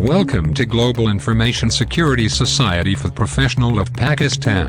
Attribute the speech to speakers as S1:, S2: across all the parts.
S1: Welcome to Global Information Security Society for Professionals of Pakistan.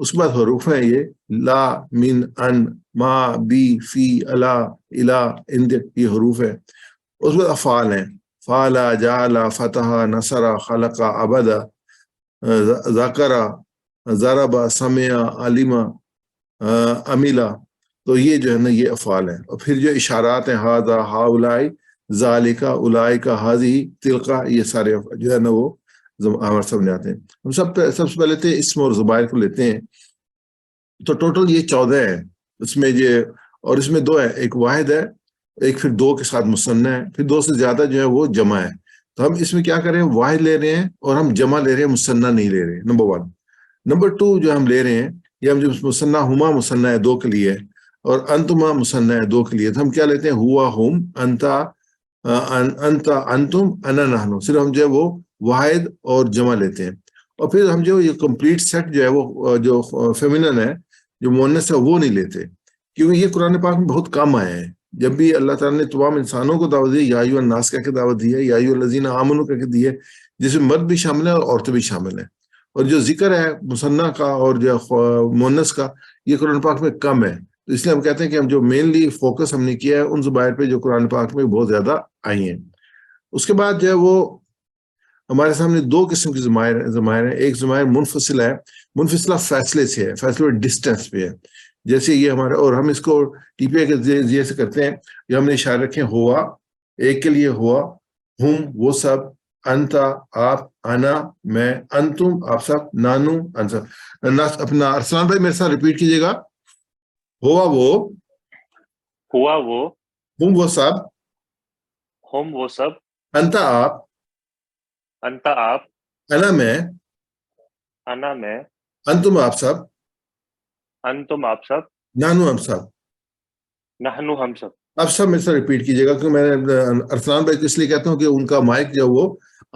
S2: اس کے بعد حروف ہیں یہ لا، من، ان، ما، بی، فی، الا، الا، اند، یہ حروف ہیں. اس کے بعد افعال ہیں، فعلا، جعلا، فتح، نصر، خلق، عبد، ذکر، ضرب، سمع، علم، عملا. تو یہ جو ہے نا یہ افعال ہیں. اور پھر جو اشارات ہیں ہاذا، ہاؤلائی، ذالکا، اولائکا، ہاذی، تلقا، یہ سارے جو ہے نا وہ ہمارے سامنے آتے ہیں. ہم سب سے پہلے لیتے ہیں اسم اور ضمائر کو لیتے ہیں. تو ٹوٹل یہ 14 ہیں. اس میں یہ اور اس میں 2 ہے، ایک واحد ہے، ایک پھر 2 کے ساتھ مثنى ہے، پھر 2 سے زیادہ جو ہے وہ جمع ہے. تو ہم اس میں کیا کریں، واحد لے رہے ہیں اور ہم جمع لے رہے ہیں، مثنى نہیں لے رہے ہیں، نمبر 1. نمبر 2 جو ہم لے رہے ہیں یہ ہم جو مثنى ہما مثنى ہے 2 کے لیے اور انتما مثنى ہے 2 کے لیے. تو ہم کیا لیتے ہیں، ہوا، ہم، انتا، انتا، انتم، انا، نحن. صرف ہم جو ہے وہ واحد اور جمع لیتے ہیں. اور پھر ہم جو یہ کمپلیٹ سیٹ جو ہے وہ جو فیمینن ہے، جو مؤنث ہے، وہ نہیں لیتے، کیونکہ یہ قرآن پاک میں بہت کم آئے ہیں. جب بھی اللہ تعالیٰ نے تمام انسانوں کو دعوت دی، یا ایھا الناس کہہ کے دعوت دی ہے، یا ایھا الذین آمنوا کہہ کے دی ہے، جس میں مرد بھی شامل ہے اور عورتیں بھی شامل ہیں. اور جو ذکر ہے مثنیٰ کا اور جو مؤنث کا، یہ قرآن پاک میں کم ہے. تو اس لیے ہم کہتے ہیں کہ ہم جو مینلی فوکس ہم نے کیا ہے ان ضمائر پہ جو قرآن پاک میں بہت زیادہ آئی ہیں. اس کے بعد جو ہے وہ ہمارے سامنے 2 قسم کی ضمائر ہیں. ایک ضمائر منفصل ہے، منفصلہ فیصلے سے ہے، فیصلے ڈسٹینس پہ ہے. جیسے یہ ہمارے، اور ہم اس کو ٹی پی کے ذریعے سے کرتے ہیں. یہ ہم نے اشارے رکھے ہوا، ایک کے لیے ہوا، ہم وہ سب، انتا آپ، انا میں، انتم آپ سب، نانو ہم سب. اپنا ارسلان بھائی میرے ساتھ ریپیٹ کیجیے گا. ہوا وہ،
S3: ہوا وہ،
S2: ہم وہ سب،
S3: ہم وہ سب،
S2: انتا آپ،
S3: انتا آپ،
S2: انا میں،
S3: انا میں،
S2: انتم آپ سب،
S3: انتم آپ سب،
S2: نانو ہم سب.
S3: نحنو ہم سب.
S2: اب سب میرے سے ریپیٹ کیجیے گا، کیونکہ میں نے ارسلان بھائی کو اس لیے کہتا ہوں کہ ان کا مائک جو وہ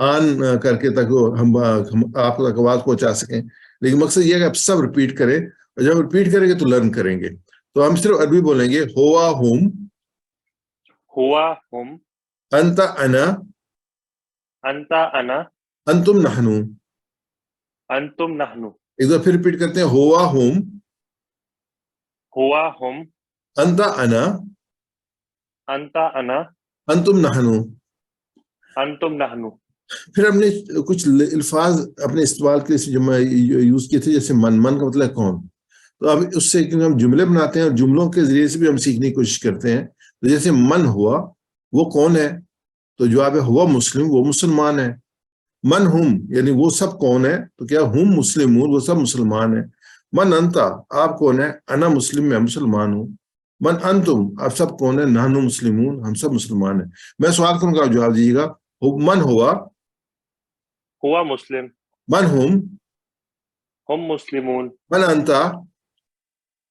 S2: آن کر کے تک ہم آپ تک آواز پہنچا سکیں. لیکن مقصد یہ ہے کہ آپ سب ریپیٹ کریں، اور جب ریپیٹ کریں گے تو لرن کریں گے. تو ہم صرف عربی بولیں گے، ہوا ہم،
S3: ہوا ہم،
S2: انتا انا،
S3: انتا انا،
S2: انتم نحنو.
S3: انتم نحنو.
S2: ایک بار پھر ریپیٹ کرتے ہیں، ہوا ہم،
S3: ہوا ہم،
S2: انتا انا،
S3: انتا انا،
S2: انتم نحنو.
S3: انتم نحنو.
S2: پھر ہم نے کچھ الفاظ اپنے استعمال کے یوز کیے تھے، جیسے من. من کا مطلب کون. تو اب اس سے کیونکہ ہم جملے بناتے ہیں اور جملوں کے ذریعے سے بھی ہم سیکھنے کی کوشش کرتے ہیں. تو جیسے من ہوا، وہ کون ہے؟ تو جواب ہے ہوا مسلم، وہ مسلمان ہے. من ہم یعنی وہ سب کون ہے؟ تو کیا ہم مسلمون، وہ سب مسلمان ہیں. من انتا، آپ کون ہے؟ انا مسلم، میں مسلمان ہوں. من انتم، آپ سب کون ہیں؟ نحن مسلمون، ہم سب مسلمان ہیں. میں سوال کروں گا، آپ جواب دیجیے گا. من ہوا،
S3: ہوا مسلم،
S2: من
S3: ہم مسلمون،
S2: من انتا،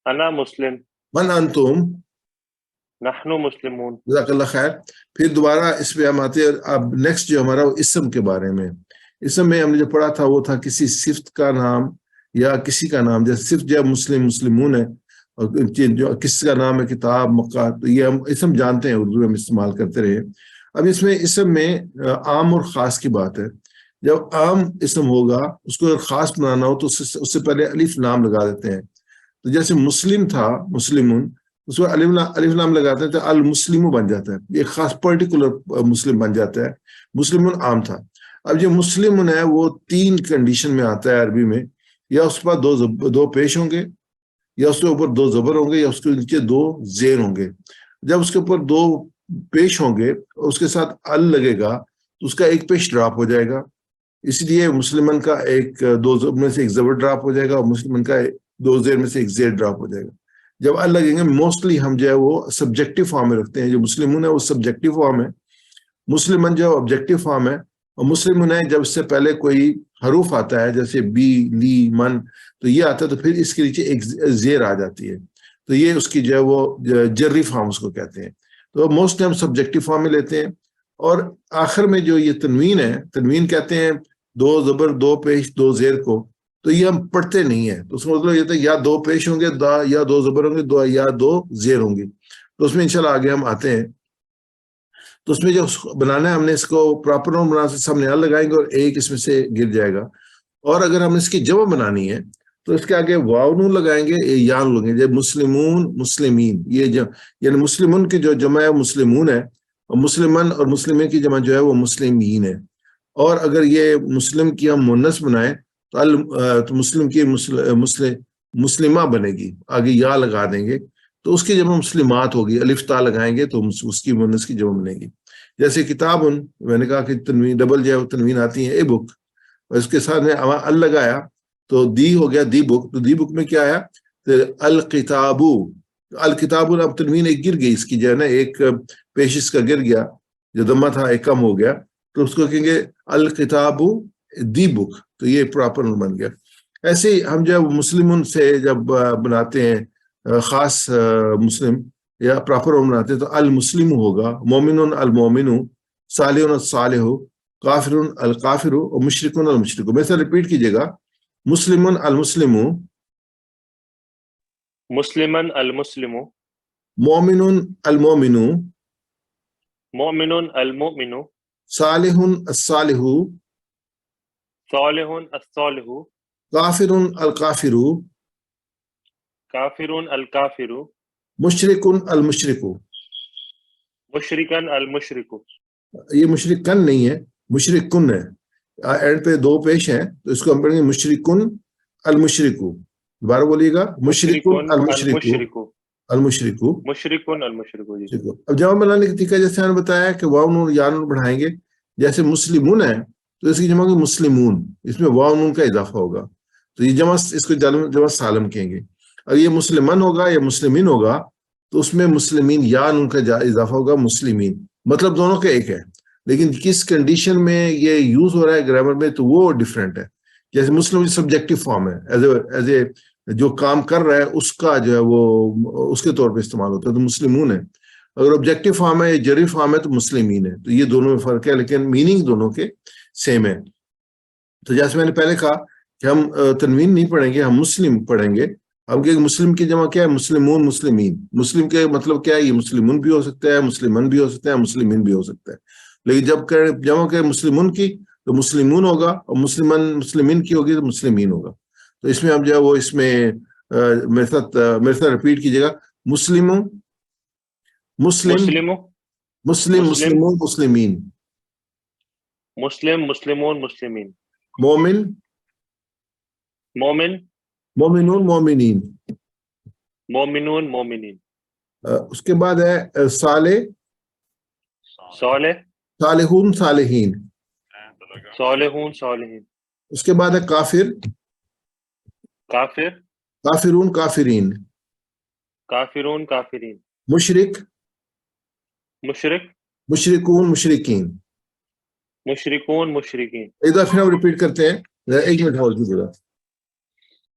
S3: انا مسلم،
S2: من انتم.
S3: نحنو مسلمون.
S2: جزاک اللہ خیر. پھر دوبارہ اس پہ ہم آتے ہیں. اب نیکسٹ جو ہمارا وہ اسم کے بارے میں. اسم میں ہم نے جو پڑھا تھا وہ تھا کسی صفت کا نام یا کسی کا نام. جیسے صفت جو مسلم، مسلمون ہے، اور جو کس کا نام ہے کتاب، مکہ، تو یہ ہم اسم جانتے ہیں، اردو میں ہم استعمال کرتے رہے. اب اس میں اسم میں عام اور خاص کی بات ہے. جب عام اسم ہوگا اس کو اگر خاص بنانا ہو تو اس سے پہلے الف لام لگا دیتے ہیں. تو جیسے مسلم تھا، مسلمون، اس کو الف لام لگاتے ہیں تو المسلم بن جاتا ہے، ایک خاص پرٹیکولر مسلم بن جاتا ہے. مسلمون عام تھا. اب جو مسلمون ہے وہ 3 کنڈیشن میں آتا ہے عربی میں. یا اس پر 2 پیش ہوں گے، یا اس کے اوپر 2 زبر ہوں گے، یا اس کے نیچے 2 زیر ہوں گے. جب اس کے اوپر 2 پیش ہوں گے اور اس کے ساتھ ال لگے گا تو اس کا ایک پیش ڈراپ ہو جائے گا. اس لیے مسلمان کا 2 زبر میں سے ایک زبر ڈراپ ہو جائے گا، اور مسلمان کا 2 زیر میں سے ایک زیر ڈراپ ہو جائے گا. جب ال لگیں گے موسٹلی ہم جو ہے وہ سبجیکٹو فارم میں رکھتے ہیں. جو مسلمون ہے وہ سبجیکٹو فارم ہے، مسلمان جو آبجیکٹو فارم ہے. اور مسلمون ہے جب اس سے پہلے کوئی حروف آتا ہے جیسے بی، لی، من، تو یہ آتا ہے تو پھر اس کے نیچے ایک زیر آ جاتی ہے. تو یہ اس کی جو ہے وہ جری فارم اس کو کہتے ہیں. تو موسٹلی ہم سبجیکٹو فارم میں لیتے ہیں. اور آخر میں جو یہ تنوین ہے، تنوین کہتے ہیں 2 زبر 2 پیش 2 زیر کو. تو یہ ہم پڑھتے نہیں ہیں. تو اس کا مطلب یہ تھا یا 2 پیش ہوں گے، یا 2 زبر ہوں گے، یا 2 زیر ہوں گے. تو اس میں انشاءاللہ آگے ہم آتے ہیں. تو اس میں جو بنانا ہے ہم نے اس کو پراپر نام بنا سے سامنے ال لگائیں گے اور ایک اس میں سے گر جائے گا. اور اگر ہم اس کی جمع بنانی ہے تو اس کے آگے واو نون لگائیں گے، یا نون لگائیں گے، مسلمون مسلمین، یہ یعنی مسلمون کی جو جمع ہے مسلمون ہے، اور مسلمن اور مسلمین کی جمع جو ہے وہ مسلمین ہے. اور اگر یہ مسلم کی ہم مؤنث بنائیں تو مسلم کی مسلمہ بنے گی، آگے یا لگا دیں گے تو اس کی جمع مسلمات ہوگی، الف تا لگائیں گے تو اس کی مؤنث کی جمع بنے گی. جیسے کتاب، میں نے کہا کہ تنوین ڈبل جو ہے تنوین آتی ہے، اے بک، اور اس کے ساتھ میں ال لگایا تو دی ہو گیا دی بک. تو دی بک میں کیا آیا؟ الکتابو، الکتاب، اب تنوین ایک گر گئی، اس کی جو ہے نا ایک پیشس کا گر گیا، جو دمہ تھا ایک کم ہو گیا، تو اس کو کہیں گے الکتابو دی بک، تو یہ پراپر بن گیا. ایسے ہی ہم جب مسلمون سے جب بناتے ہیں خاص مسلم یا پراپر بناتے ہیں تو المسلم ہوگا، مومن المومن، صالح الصالح، کافر الکافر، اور مشرک المشرک. میں سے ریپیٹ کیجیے گا، مسلم المسلم،
S3: مسلمن المسلم،
S2: مومن المومن،
S3: مؤمن المؤمن،
S2: صالح الصالح،
S3: صالح الصالح،
S2: کافر الکافر،
S3: کافر الکافر،
S2: مشرک المشرک.
S3: مشرکن المشرک.
S2: یہ مشرک کن نہیں ہے، مشرک کن ہے، اینڈ پہ دو پیش ہیں تو اس کو ہم پڑھیں گے مشرکن المشرکو. دوبارہ بولیے گا، مشرکن المشرکو، المشرکو،
S3: مشرکن المشرکو. جی
S2: اب جمع بنانے کا طریقہ جیسے ہم نے بتایا کہ واو نون یا نون بڑھائیں گے. جیسے مسلمون ہے تو اس کی جمع ہوگی مسلمون، اس میں واو نون کا اضافہ ہوگا تو یہ جمع، اس کو جمع سالم کہیں گے. اور یہ مسلمن ہوگا یا مسلمین ہوگا تو اس میں مسلمین یا نون کا اضافہ ہوگا مسلمین. مطلب دونوں کا ایک ہے، لیکن کس کنڈیشن میں یہ یوز ہو رہا ہے گرامر میں تو وہ ڈیفرنٹ ہے. جیسے مسلم سبجیکٹو فارم ہے، ایز اے جو کام کر رہا ہے اس کا جو ہے وہ اس کے طور پہ استعمال ہوتا ہے تو مسلمون ہے. اگر آبجیکٹو فارم ہے یا جری فارم ہے تو مسلمین ہے. تو یہ دونوں میں فرق ہے، لیکن میننگ دونوں کے سیم ہے. تو جیسے میں نے پہلے کہا کہ ہم تنوین نہیں پڑھیں گے، ہم مسلم پڑھیں گے. ہم کہ مسلم کی جمع کیا ہے؟ مسلمون مسلمین. مسلم کے مطلب کیا ہے؟ یہ مسلمون بھی ہو سکتا ہے، مسلمن بھی ہو سکتا ہے، مسلمین بھی ہو سکتا ہے. لیکن جب جمع کہ مسلمون کی تو مسلمون ہوگا، اور مسلمین کی ہوگی تو مسلمین ہوگا. تو اس میں اب جو ہے وہ اس میں میرے ساتھ ریپیٹ کیجیے گا، مسلم مسلم
S3: مسلم،
S2: مسلم مسلمون مسلمین،
S3: مسلم مسلمون مسلمین،
S2: مومن
S3: مومن
S2: مومنون مومنین.
S3: مومنون مومنین.
S2: اس کے بعد ہے صالح
S3: صالح،
S2: صالحون صالحین.
S3: صالحون صالحین.
S2: اس کے بعد ہے کافر
S3: کافر،
S2: کافرون کافرین.
S3: کافرون کافرین.
S2: مشرک
S3: مشرک،
S2: مشرکون مشرکین.
S3: مشرکون مشرکین.
S2: ایک دفعہ پھر ہم ریپیٹ کرتے ہیں، ایک منٹ ہولڈ کیجیے گا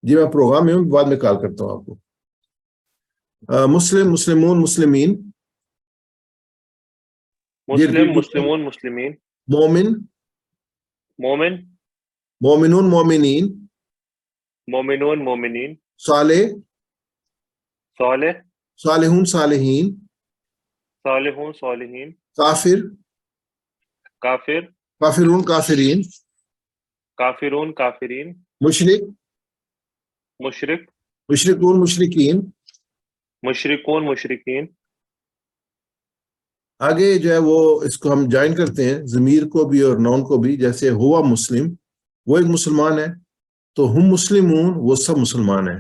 S2: جی، میں پروگرام میں ہوں، بعد میں کال کرتا ہوں آپ کو. مسلم مسلمون مسلمین،
S3: مسلم مسلمون مسلمین.
S2: مومن
S3: مومن،
S2: مومنون مومنین.
S3: مومنون مومنین.
S2: صالح
S3: صالح،
S2: صالحون صالحین.
S3: صالحون صالحین.
S2: کافر
S3: کافر،
S2: کافرون کافرین.
S3: کافرون کافرین.
S2: مشرک
S3: مشرک،
S2: مشرکون مشرکین.
S3: مشرکون مشرکین.
S2: آگے جو ہے وہ اس کو ہم جوائن کرتے ہیں، ضمیر کو بھی اور نون کو بھی. جیسے ہوا مسلم، وہ ایک مسلمان ہے، تو ہم مسلمون، وہ سب مسلمان ہیں.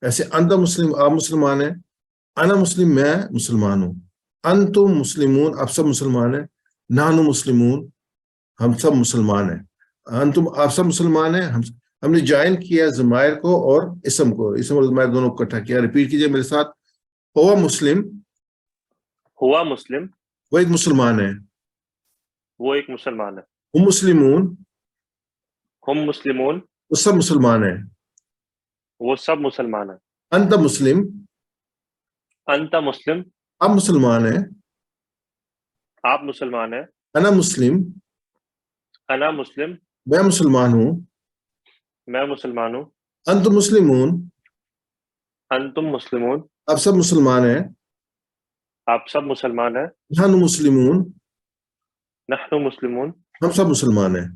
S2: ایسے انت مسلم، آپ مسلمان ہیں. انا مسلم، میں مسلمان ہوں. انتم مسلمون، آپ سب مسلمان ہیں. نحن مسلمون، ہم سب مسلمان ہیں. انتم، آپ سب مسلمان ہیں. ہم نے جوائن کیا ضمائر کو اور اسم کو، اسم اور ضمائر دونوں کو اکٹھا کیا. ریپیٹ کیجئے میرے ساتھ، ہوا مسلم،
S3: ہوا مسلم،
S2: وہ ایک مسلمان ہے.
S3: وہ ایک مسلمان ہے.
S2: ہم مسلمون،
S3: ہم مسلمون،
S2: وہ سب مسلمان ہیں.
S3: وہ سب مسلمان ہیں.
S2: انت مسلم،
S3: انت مسلم،
S2: آپ مسلمان ہیں.
S3: آپ مسلمان ہیں.
S2: انا مسلم،
S3: انا مسلم،
S2: میں مسلمان ہوں.
S3: میں مسلمان ہوں.
S2: انت مسلمون،
S3: انتم مسلمون،
S2: آپ سب مسلمان ہیں.
S3: آپ سب مسلمان ہیں.
S2: نحن مسلمون،
S3: نحن مسلمون،
S2: ہم سب مسلمان ہیں.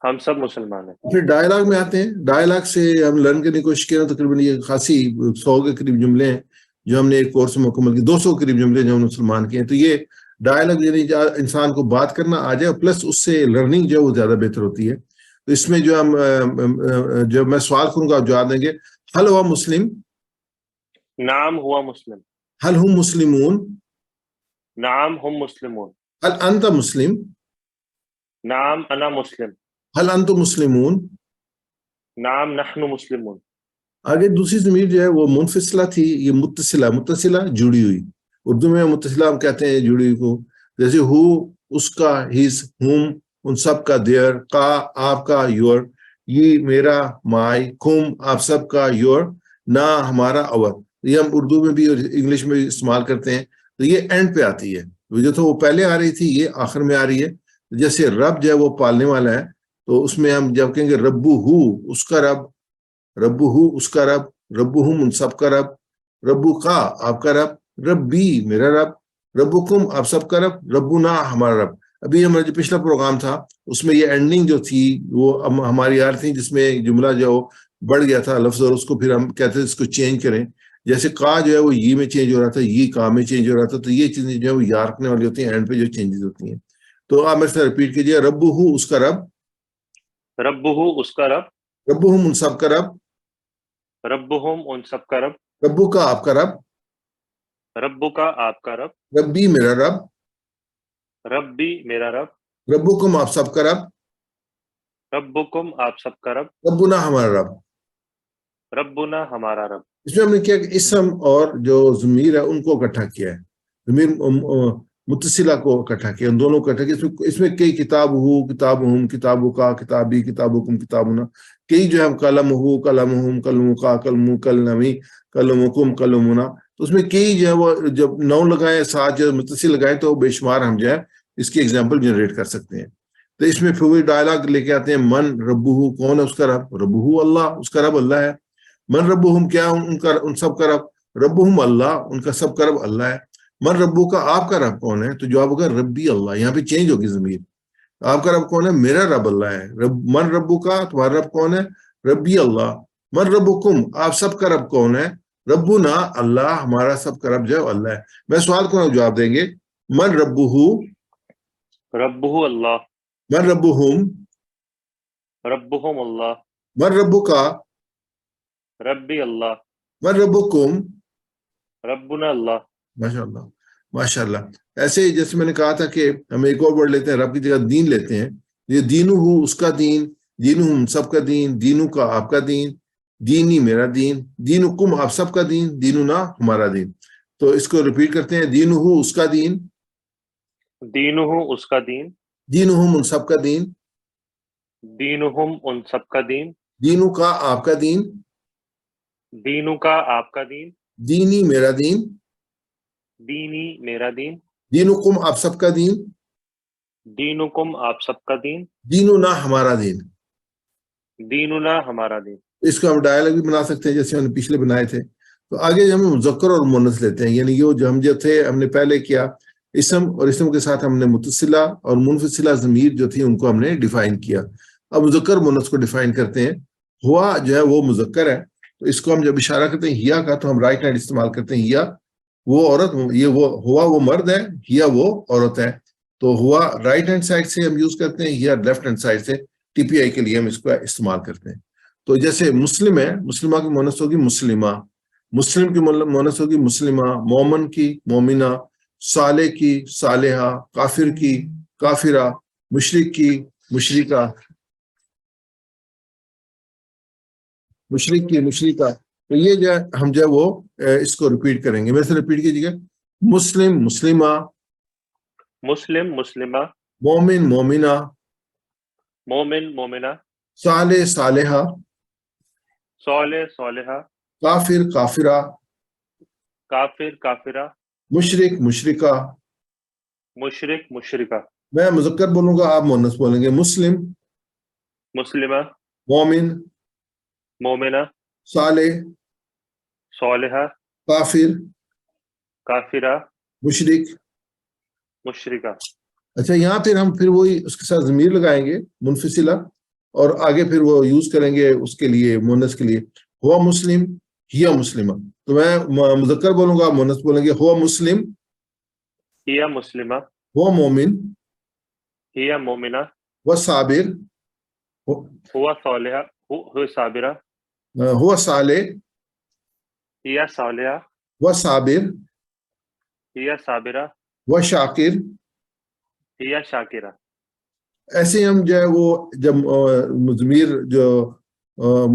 S3: ہم سب مسلمان ہیں.
S2: پھر ڈائلاگ میں آتے ہیں. ڈائلاگ سے ہم لرن کرنے کی کوشش کریں. تقریباً یہ خاصی 100 کے قریب جملے ہیں جو ہم نے ایک کورس میں مکمل کی. 200 کے قریب جملے جو ہم مسلمان کے ہیں. تو یہ ڈائلاگ یعنی انسان کو بات کرنا آ جائے پلس اس سے لرننگ جو ہے وہ زیادہ بہتر ہوتی ہے. تو اس میں جو ہم جب میں سوال کروں گا آپ جواب دیں گے. حل ہوا مسلم,
S3: نعم ہوا مسلم.
S2: حل ہم مسلمون,
S3: نعم ہم مسلمون.
S2: حل انت مسلم,
S3: نعم انا مسلم.
S2: حل انت مسلمون.
S3: نعم نحن مسلمون.
S2: آگے دوسری ضمیر جو ہے وہ منفصلہ تھی, یہ متصلہ. متصلہ جڑی ہوئی. اردو میں متصلہ ہم کہتے ہیں جڑی ہوئی کو. جیسے ہو اس کا, ہز, ہم ان سب کا, دیئر, کا آپ کا, یور, یہ میرا, مائی, کم آپ سب کا, یور, نہ ہمارا, اور. یہ ہم اردو میں بھی اور انگلش میں بھی استعمال کرتے ہیں. تو یہ اینڈ پہ آتی ہے. جو تو وہ پہلے آ رہی تھی یہ آخر میں آ رہی ہے. جیسے رب جو ہے وہ پالنے والا ہے, تو اس میں ہم جب کہیں گے ربو ہو اس کا رب, ربو ہو اس کا رب, ربو ہم ان سب کا رب, ربو کا آپ کا رب, ربی میرا رب, ربکم آپ سب کا رب, ربنا ہمارا رب. ابھی ہمارا جو پچھلا پروگرام تھا اس میں یہ اینڈنگ جو تھی وہ ہماری آ رہی تھی, جس میں جملہ جو بڑھ گیا تھا لفظ, اور اس کو پھر ہم کہتے ہیں اس کو چینج کریں. جیسے کا جو ہے وہ یہ میں چینج ہو رہا تھا, یہ کا میں چینج ہو رہا تھا. تو یہ چیزیں جو ہے وہ یاد رکھنے والی ہوتی ہیں, اینڈ پہ جو چینجز ہوتی ہیں. تو آپ میرے سے ریپیٹ کیجیے. ربو ہو اس کا رب,
S3: رب ہو اس کا رب,
S2: ربو ہم ان سب کا رب,
S3: رب ہم ان سب کا رب,
S2: ربو کا آپ کا رب,
S3: ربو کا آپ کا رب,
S2: ربی میرا رب,
S3: ربی میرا رب,
S2: ربکم آپ سب کا رب,
S3: ربکم آپ سب کا رب,
S2: ربنا ہمارا رب.
S3: ربنا ہمارا رب.
S2: اس میں ہم نے کیا کہ اسم اور جو ضمیر ہے ان کو اکٹھا کیا ہے. ضمیر متصلہ کو اکٹھا کیا, ان دونوں کو اکٹھا کیا. اس میں کئی کتاب ہو, کتاب ہم, کتابوں کا, کتابی, کتابکم, کتابنا, کئی جو ہے قلم ہو, قلم ہم, قلم کا, قلم, کلمی, قلمکم, قلمنا. تو اس میں کئی جو ہے وہ جب نو لگائیں ساتھ جو متصل لگائیں تو بے شمار ہم جو ہے اس کی ایگزامپل جنریٹ کر سکتے ہیں. تو اس میں پھر وہی ڈائلاگ لے کے آتے ہیں. من ربہ, کون ہے اس کا رب, ربہ اللہ, اس کا رب اللہ ہے. من ربہم, کیا ان سب کا رب, ربہم اللہ, ان کا سب کا رب اللہ ہے. من ربو کا, آپ کا رب کون ہے, تو جواب ہوگا ربی اللہ. یہاں پہ چینج ہوگی ضمیر. آپ کا رب کون ہے, میرا رب اللہ ہے. من ربو کا, تمہارا رب کون ہے, ربی اللہ. من ربکم, آپ سب کا رب کون ہے, ربنا اللہ, ہمارا سب کا رب جو ہے اللہ ہے. میں سوال کو جواب دیں گے. من ربہ,
S3: ربہ اللہ,
S2: من ربہم,
S3: ربہم اللہ,
S2: من ربو کا,
S3: ربی اللہ,
S2: من ربکم.
S3: ربنا اللہ.
S2: ماشاء اللہ, ماشاء اللہ. ایسے ہی جیسے میں نے کہا تھا کہ ہم ایک اور ورڈ لیتے ہیں, رب کی جگہ دین لیتے ہیں. یہ دینو ہو اس کا دین, دینو ہم سب کا دین, دینو کا آپ کا دین, دینی میرا دین, دینو کم آپ سب کا دین, دینو نا ہمارا دین. تو اس کو ریپیٹ کرتے ہیں. دینو ہو اس کا دین,
S3: دین ہوں اس کا دین,
S2: دینو ہم ان سب کا دین,
S3: دین ہم ان سب کا دین,
S2: دینو کا آپ کا دین,
S3: دینو کا آپ کا دین,
S2: دینی میرا دین,
S3: دینی میرا دین,
S2: دینو کم آپ سب کا دین,
S3: دینکم آپ سب کا دین,
S2: دینو نا ہمارا دین.
S3: دیننا ہمارا دین.
S2: اس کو ہم ڈائلاگ بھی بنا سکتے ہیں جیسے ہم نے پچھلے بنائے تھے. تو آگے ہم مذکر اور مؤنث لیتے ہیں. یعنی یہ جو ہم جو تھے ہم نے پہلے کیا اسم, اور اسم کے ساتھ ہم نے متصلہ اور منفصلہ ضمیر جو تھی ان کو ہم نے ڈیفائن کیا. اب مذکر مؤنث کو ڈیفائن کرتے ہیں. ہوا جو ہے وہ مذکر ہے, تو اس کو ہم جب اشارہ کرتے ہیں ہیا کا, تو ہم رائٹ ہینڈ استعمال کرتے ہیں. ہیا وہ عورت, یہ وہ ہوا وہ مرد ہے, ہیا وہ عورت ہے. تو ہوا رائٹ ہینڈ سائڈ سے ہم یوز کرتے ہیں, ہیا لیفٹ ہینڈ سائڈ سے ٹی پی آئی کے لیے ہم اس کو استعمال کرتے ہیں. تو جیسے مسلم ہے, مسلمہ کی مؤنث ہوگی مسلمہ, مسلم کی مؤنث ہوگی مسلمہ, مومن کی مومنہ, صالح کی صالحہ, کافر کی کافرہ, مشرک کی مشرکہ, مشرک کی مشرکہ. تو یہ جو ہے ہم جو ہے وہ اس کو ریپیٹ کریں گے. میرے سے ریپیٹ کیجیے گا. مسلم مسلمہ,
S3: مسلم مسلمہ,
S2: مومن مومنہ,
S3: مومن مومنہ,
S2: صالح صالحہ,
S3: صالح صالحہ,
S2: کافر کافرہ,
S3: کافر کافرہ,
S2: مشرک مشرکہ.
S3: مشرک مشرکہ.
S2: میں مذکر بولوں گا, آپ مؤنث بولیں گے. مسلم,
S3: مسلمہ,
S2: مومن,
S3: مومنہ,
S2: صالح,
S3: صالحہ,
S2: کافر,
S3: کافرہ,
S2: مشرک.
S3: مشرکہ.
S2: اچھا, یہاں پھر ہم وہی اس کے ساتھ ضمیر لگائیں گے منفصلہ. اور آگے پھر وہ یوز کریں گے اس کے لیے مونس کے لیے ہوا مسلم ہیا مسلمہ. تو میں مذکر بولوں گا، مونس بولیں گے ہوا مسلم،
S3: هي مسلمة،
S2: ہوا مومن،
S3: هي مؤمنة،
S2: ہوا صابر،
S3: هو صالحة، هو صابرة،
S2: ہوا صالح،
S3: هي صالحة،
S2: ہوا صابر،
S3: هي صابرة،
S2: ہوا شاکر.
S3: هي شاكرة.
S2: ایسے ہم جو ہے وہ جب ضمیر جو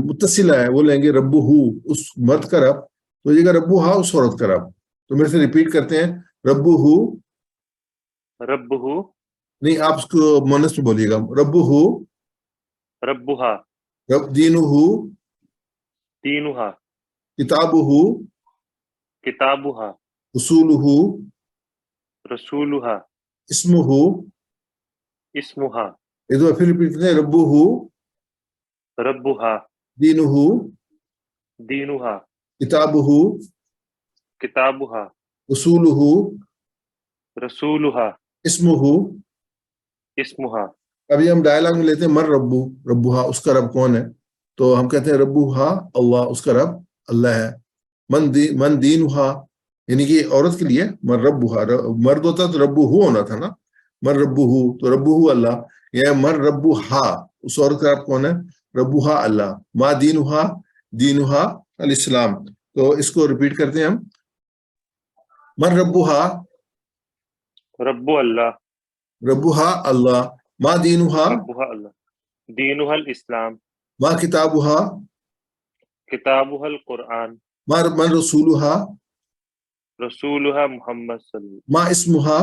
S2: متصلہ ہے وہ لیں گے ربو ہو اس مرد کا رب، تو یہ گا ربو ہا اس عورت کا رب. تو میرے سے ریپیٹ کرتے ہیں ربو ہو،
S3: ربه،
S2: نہیں آپ اس کو مونس میں بولیے گا، ربو ہو،
S3: ربها،
S2: رب دینو ہو،
S3: دينها،
S2: کتابو ہو،
S3: كتابها،
S2: اصول ہو،
S3: رسولها،
S2: اسم ہو.
S3: اسمها،
S2: یہ دو پھر ریپیٹ کرتے ہیں ربو ہو،
S3: ربها،
S2: دینو ہو،
S3: دينها،
S2: کتابو ہو،
S3: كتابها،
S2: اصول ہو،
S3: رسولها،
S2: اسم ہو.
S3: اسمها.
S2: ابھی ہم ڈائلاگ میں لیتے ہیں مر ربو، ربوہا اس کا رب کون ہے؟ تو ہم کہتے ہیں ربوہا اللہ، اس کا رب اللہ ہے. من دینہا، یعنی کہ عورت کے لیے من ربوہا، مرد ہوتا تو ربو ہو ہونا تھا نا، من ربو ہو تو ربو ہو اللہ، یا من ربوہا اس عورت کا رب کون ہے؟ ربوہا اللہ. ما دینہا، دینہا الاسلام. تو اس کو ریپیٹ کرتے ہیں ہم، من ربوہا،
S3: رب الله،
S2: ربوہا اللہ، ما دینہا،
S3: ربها الله، دينها الإسلام،
S2: ما کتابہا،
S3: كتابها القرآن،
S2: من رسولہا،
S3: رسولها محمد صلی اللہ علیہ وسلم،
S2: ما اسمہا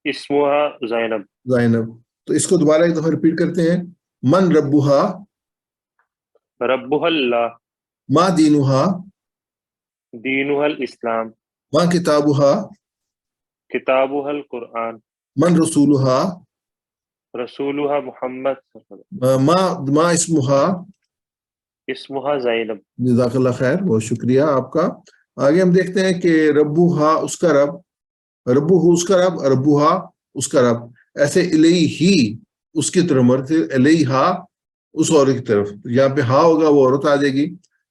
S3: اسمها زینب.
S2: زینب. تو اس کو دوبارہ ایک دفعہ ریپیٹ کرتے ہیں، من ربوہا،
S3: ربها اللہ،
S2: ما دینہا،
S3: دینها الإسلام،
S2: ما کتابہا،
S3: كتابها القرآن،
S2: من رسولہا،
S3: رسولها محمد صلی اللہ علیہ
S2: ما اسمہا.
S3: وسلم، اسمها زینب.
S2: جزاک اللہ خیر، بہت شکریہ آپ کا. آگے ہم دیکھتے ہیں کہ ربوہا اس کا رب، ربوہو اس کا رب، ربوہا اس کا رب. ایسے الیہی اس کی طرف مرتے، الیہا اس عورت کی طرف. یہاں پہ ہا ہوگا وہ عورت آ جائے گی،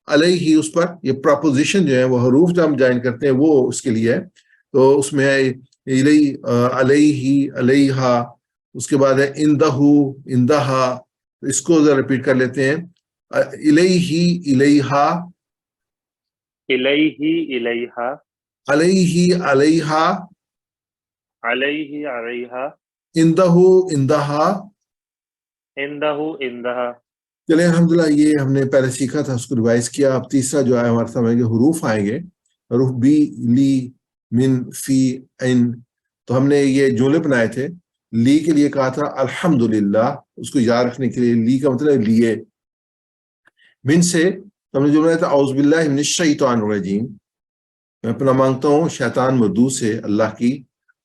S2: علیہ اس پر. یہ پراپوزیشن جو ہے وہ حروف جو ہم جائن کرتے ہیں وہ اس کے لیے ہے. تو اس میں ہے علیہ، علیہا، اس کے بعد ہے اندہو، اندہا. اس کو ذرا ریپیٹ کر لیتے ہیں، الیہ، الیہا،
S3: الیہ، الیہا،
S2: علیہ، علیہا،
S3: علیہ، علیہا،
S2: اندہو، اندہا.
S3: عندہ، عندہا.
S2: چلیں الحمدللہ یہ ہم نے پہلے سیکھا تھا، اس کو ریوائز کیا. اب تیسرا جو ہے ہمارے سامنے حروف آئیں گے، حروف بی، لی، من، فی، ان. تو ہم نے یہ جملے بنائے تھے. لی کے لیے کہا تھا الحمدللہ، اس کو یاد رکھنے کے لیے لی کا مطلب ہے لیے. من سے ہم نے جو بنایا تھا اعوذ باللہ من الشیطان الرجیم، میں پناہ مانگتا ہوں شیطان مردود سے، اللہ کی.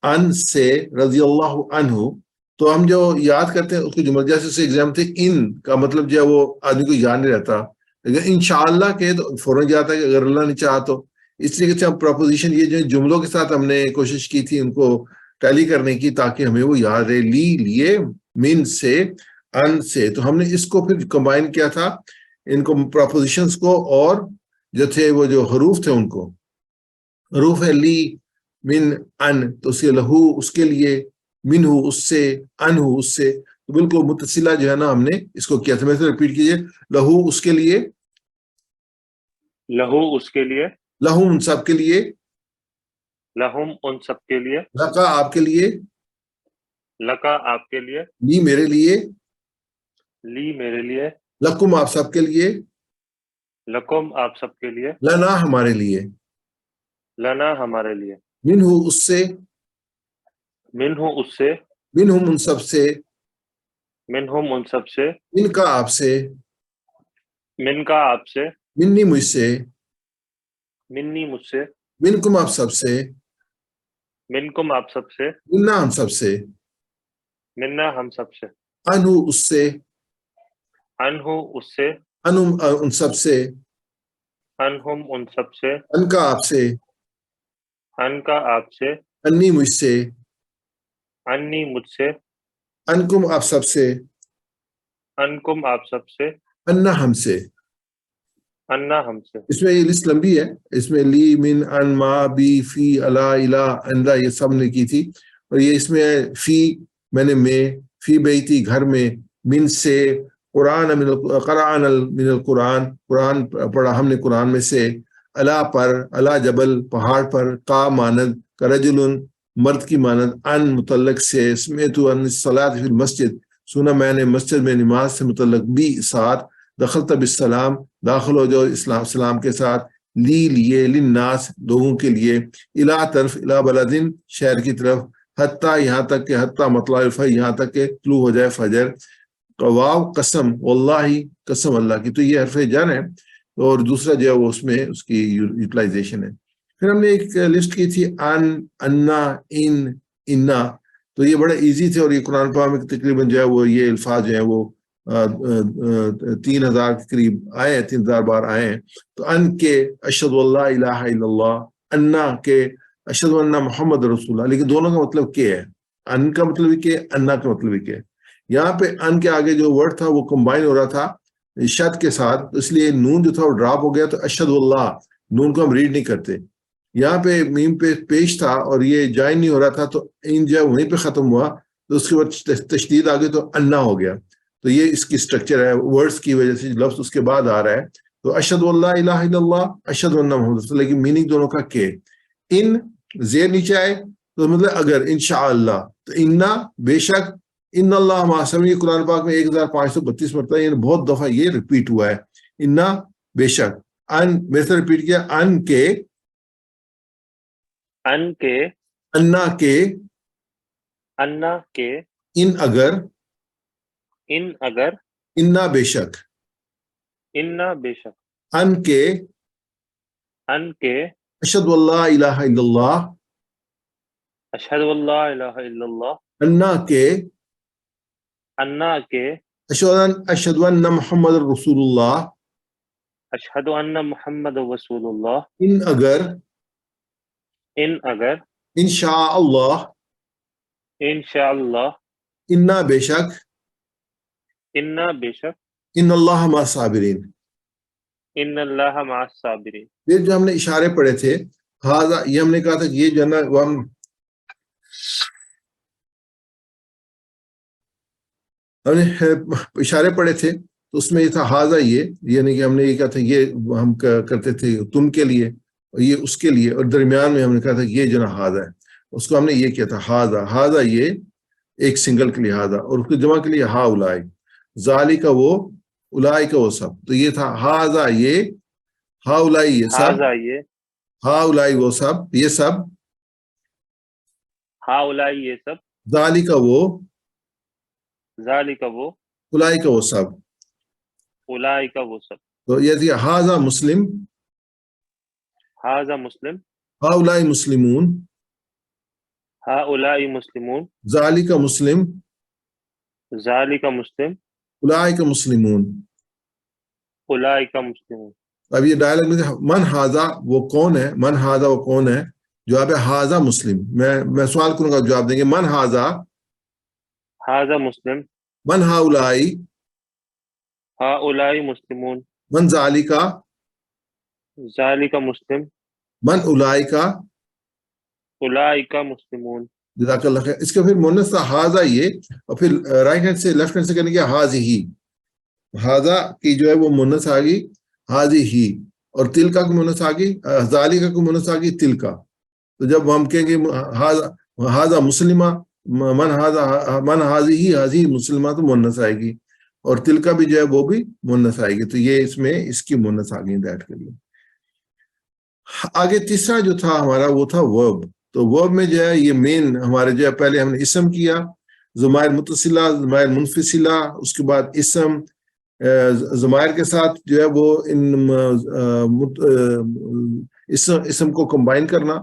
S2: ان سے رضی اللہ عنہ. تو ہم جو یاد کرتے ہیں اس کو جملہ جیسے سے ایگزام تھے، ان کا مطلب جو ہے وہ آدمی کو یاد نہیں رہتا، لیکن انشاءاللہ کہ تو فوراً جاتا ہے کہ اگر اللہ نے چاہا تو. اس طریقے سے ہم پروپوزیشن یہ جو جملوں کے ساتھ ہم نے کوشش کی تھی ان کو ٹیلی کرنے کی تاکہ ہمیں وہ یاد رہے. لی لیے، من سے، ان سے. تو ہم نے اس کو پھر کمبائن کیا تھا ان کو پروپوزیشنز کو، اور جو تھے وہ جو حروف تھے ان کو. حروف ہے لی، من، ان. تو اس کے لہو اس کے لیے، من ہو اس سے، ان ہو اس سے. تو بالکل متصلہ جو ہے نا ہم نے اس کو کیا تھا. میں سے ریپیٹ کیجئے، لہو اس کے لیے،
S3: لہو اس کے لیے،
S2: لہم ان سب کے لیے،
S3: لہم ان سب کے لیے،
S2: لقا آپ کے لیے،
S3: لکا آپ کے لیے،
S2: لی میرے لیے،
S3: لی میرے لیے،
S2: لکم آپ سب کے لیے،
S3: لکم آپ سب کے لیے،
S2: لنا ہمارے لیے.
S3: لنا ہمارے لیے.
S2: من ہو اس سے،
S3: من ہوں اس سے،
S2: منہم ان سب سے،
S3: من ہم ان سب سے،
S2: من کا آپ سے،
S3: من کا آپ سے،
S2: منی مجھ سے،
S3: منی مجھ سے،
S2: منکم آپ سب سے،
S3: منکم آپ سب سے،
S2: منا ہم سب سے،
S3: منا ہم سب سے،
S2: انہو اس سے،
S3: انہو اس سے،
S2: انہم ان سب سے،
S3: انہم ان سب سے،
S2: ان کا آپ سے،
S3: ان کا آپ سے،
S2: انی مجھ سے،
S3: انی مجھ سے،
S2: انکم آپ سب سے،
S3: انکم آپ سب سے،
S2: انا ہم سے.
S3: انا ہم سے.
S2: اس میں یہ لسٹ لمبی ہے، اس میں لی من ان ما بی فی الا الا اندا یہ سب نے کی تھی، اور یہ اس میں فی میں نے میں، فی بیتی گھر میں، من سے، قرآن قرآن من القرآن قرآن پڑھا ہم نے قرآن میں سے، الا پر، الا جبل پہاڑ پر، کا مانند، کرجل مرد کی مانند، ان متعلق سے، سمیت ان الصلاۃ فی المسجد سنا میں نے مسجد میں نماز سے متعلق، بھی ساتھ، دخلت بالسلام داخل ہو جو سلام کے ساتھ، لی لیے، للناس لوگوں کے لیے، الا طرف، الا بلدن شہر کی طرف، حتیٰ یہاں تک کہ، حتیٰ مطلع الفجر یہاں تک کہ طلوع ہو جائے فجر، واو قسم، واللہ قسم اللہ کی، تو یہ حرف جر ہے، اور دوسرا جو ہے وہ اس میں اس کی یوٹیلائزیشن ہے. پھر ہم نے ایک لسٹ کی تھی ان، انا، ان، انا، تو یہ بڑا ایزی تھے، اور یہ قرآن پاک میں تقریباً جو ہے وہ یہ الفاظ جو ہیں وہ 3000 کے قریب آئے ہیں، 3000 بار آئے ہیں. تو ان کے اشہد اللہ الہ الا اللہ، انا کے اشہد ان محمد رسول اللہ، لیکن دونوں کا مطلب کیا ہے؟ ان کا مطلب کیا ہے، انا کا مطلب کیا ہے؟ یہاں پہ ان کے آگے جو ورڈ تھا وہ کمبائن ہو رہا تھا شد کے ساتھ، اس لیے نون جو تھا وہ ڈراپ ہو گیا، تو اشہد اللہ، نون کو ہم ریڈ نہیں کرتے. یہاں پہ میم پہ پیش تھا اور یہ جوائن نہیں ہو رہا تھا، تو ان جو وہیں پہ ختم ہوا، تو اس کے بعد تشدید آ گئی تو انا ہو گیا. تو یہ اس کی سٹرکچر ہے، ورڈز کی وجہ سے لفظ اس کے بعد آ رہا ہے. تو اشہد اللہ الہ الا اللہ، اشہد ان محمد رسول اللہ، لیکن میننگ دونوں کا کہ ان زیر نیچے آئے تو مطلب اگر انشاءاللہ، تو انا بے شک، ان اللہ معصم، یہ قرآن پاک میں 1532 مرتبہ، یعنی بہت دفعہ یہ ریپیٹ ہوا ہے، انا بے شک، ان میرے سے ریپیٹ کیا، ان کے،
S3: ان کے،
S2: انا کے،
S3: انا کے،
S2: ان اگر،
S3: ان اگر،
S2: انا بے شک،
S3: انا بے شک،
S2: ان کے،
S3: ان کے،
S2: اشہد اللہ الہ الا اللہ،
S3: اشہد اللہ الہ الا اللہ،
S2: انا کے،
S3: انا کے،
S2: اشہد ان محمد رسول اللہ،
S3: اشہد ان محمد رسول اللہ،
S2: ان اگر،
S3: ان اگر،
S2: انشاء اللہ،
S3: انشاءاللہ،
S2: انا بے شک،
S3: انا بے شک،
S2: ان اللہ مع الصابرین.
S3: ان اللہ مع الصابرین.
S2: یہ جو ہم نے اشارے پڑھے تھے، ہاذا، یہ ہم نے کہا تھا کہ یہ جو ہے نا وہ ہم نے اشارے پڑھے تھے، تو اس میں یہ تھا ہاذا، یہ یعنی کہ ہم نے یہ کہا تھا یہ ہم کرتے تھے تم کے لیے، اور یہ اس کے لیے، اور درمیان میں ہم نے کہا تھا یہ جو نا ہاذا ہے، اس کو ہم نے یہ کیا تھا ہاذا، ہاذا یہ ایک سنگل کے لیے ہاذا، اور اس کو جمع کے لیے ہا اولائے، ذالی کا وہ، اولائے کا وہ سب. تو یہ تھا ہاذا یہ، ہا اولائے یہ سب،
S3: ہاذا یہ،
S2: ہا اولائے وہ سب، یہ سب،
S3: ہاؤلائی یہ سب،
S2: ذالی کا وہ،
S3: ذالک وہ،
S2: اولائے کا وہ سب.
S3: اولئک وہ سب.
S2: تو یہ تھی ہاذا مسلم،
S3: ھذا مسلم،
S2: ہاؤلائی مسلمون،
S3: ہؤلاء مسلمون،
S2: ذالک مسلم،
S3: ذالک مسلم،
S2: اولئک مسلمون.
S3: اولئک مسلمون.
S2: اب یہ ڈائلگ میں من ہاذا وہ کون ہے، من ہاذا وہ کون ہے، جواب ہے ہاذا مسلم. میں سوال کروں گا، جواب دیں گے، من ہاذا،
S3: ھذا مسلم،
S2: من ہاؤلائی،
S3: ہؤلاء مسلمون،
S2: من ذالک،
S3: ذالک مسلم،
S2: من اولئک.
S3: اولئک مسلمون.
S2: جزاک اللہ خیر. اس کا پھر مونس تھا ہاذا یہ، اور پھر رائٹ ہینڈ سے لیفٹ ہینڈ سے کرنے کیا ہاذی، ہاذا کی جو ہے وہ مونس آ گئی ہاذی ہی، اور تلکا کی مونس آ گئی، ذالکا کی مونس آ گئی تلکا. تو جب ہم کہیں گے ہاذا مسلمہ، من ہاذی ہی، ہاذی مسلمہ، تو مونس آئے گی، اور تلکا بھی جو ہے وہ بھی مونس آئے گی. تو یہ اس میں اس کی مونس آ گئی دیٹ کے لیے. آگے تیسرا جو تھا ہمارا وہ تھا ورب. تو ورب میں جو ہے یہ مین ہمارے جو ہے پہلے ہم نے اسم کیا، ضمائر متصلہ، ضمائر منفصلہ، اس کے بعد اسم، ضمائر کے ساتھ جو ہے وہ اسم کو کمبائن کرنا،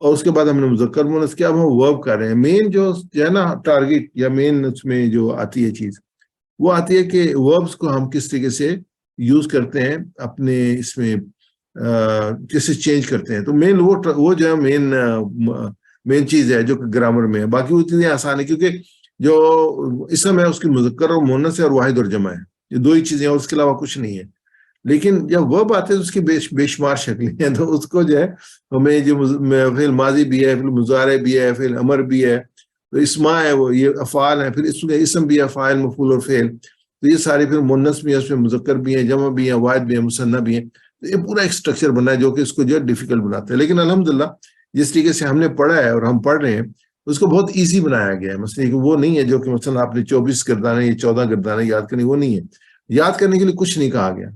S2: اور اس کے بعد ہم نے مذکر مؤنث کیا. اب ہم ورب کر رہے ہیں. مین جو ہے نا ٹارگیٹ یا مین اس میں جو آتی ہے چیز، وہ آتی ہے کہ وربس کو ہم کس طریقے سے یوز کرتے ہیں اپنے اس میں، کیسے چینج کرتے ہیں. تو مین وہ جو ہے مین چیز ہے جو کہ گرامر میں ہے. باقی وہ اتنی آسان ہے کیونکہ جو اسم ہے اس کی مذکر اور مؤنث ہے اور واحد اور جمع ہے، یہ دو ہی چیزیں ہیں اور اس کے علاوہ کچھ نہیں ہے. لیکن جب وہ بات ہے تو اس کی بے شمار شکلیں ہیں، تو اس کو جو ہے ہمیں جو فعل ماضی بھی ہے، فعل مضارع بھی ہے، فعل امر بھی ہے، تو اسماء ہے وہ یہ افعال ہیں، پھر اس میں اسم بھی ہے، فاعل مفعول اور فعل، تو یہ سارے پھر مؤنث بھی ہیں، اس میں مذکر بھی ہیں، جمع بھی ہیں، واحد بھی ہیں، مثنیٰ بھی ہیں. تو یہ پورا ایک اسٹرکچر بنا ہے جو کہ اس کو جو ہے ڈیفیکلٹ بناتا ہے. لیکن الحمدللہ جس طریقے سے ہم نے پڑھا ہے اور ہم پڑھ رہے ہیں اس کو بہت ایزی بنایا گیا ہے. مثلا کہ وہ نہیں ہے جو کہ مثلا آپ نے 24 گردانیں یا 14 گردانیں یاد کرنی، وہ نہیں ہے. یاد کرنے کے لیے کچھ نہیں کہا گیا،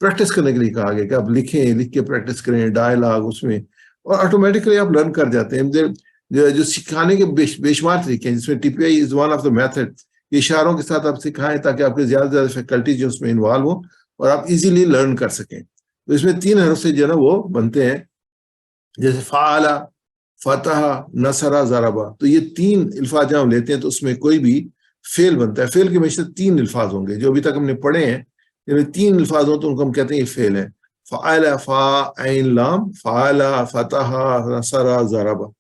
S2: پریکٹس کرنے کے لیے کہا گیا کہ آپ لکھیں، لکھ کے پریکٹس کریں، ڈائلاگ اس میں، اور آٹومیٹکلی آپ لرن کر جاتے ہیں. جو سکھانے کے بے شمار طریقے ہیں، جس میں TPI is one of the method. اشاروں کے ساتھ آپ سکھائیں تاکہ آپ کے زیادہ سے زیادہ فیکلٹی جو اس میں انوالو ہوں اور آپ ایزیلی لرن کر سکیں. تو اس میں 3 حرف سے جو ہے نا وہ بنتے ہیں، جیسے فعل، فتح، نصر، ضربہ. تو یہ 3 الفاظ جب ہم لیتے ہیں تو اس میں کوئی بھی فعل بنتا ہے. فعل کے ہمیشہ 3 الفاظ ہوں گے جو ابھی تک ہم نے پڑھے ہیں. 3 الفاظ ہوں تو ان کو ہم کہتے ہیں یہ فعل ہے. فعل، فا عین لام، فعل، فتح، نصر، ضربہ.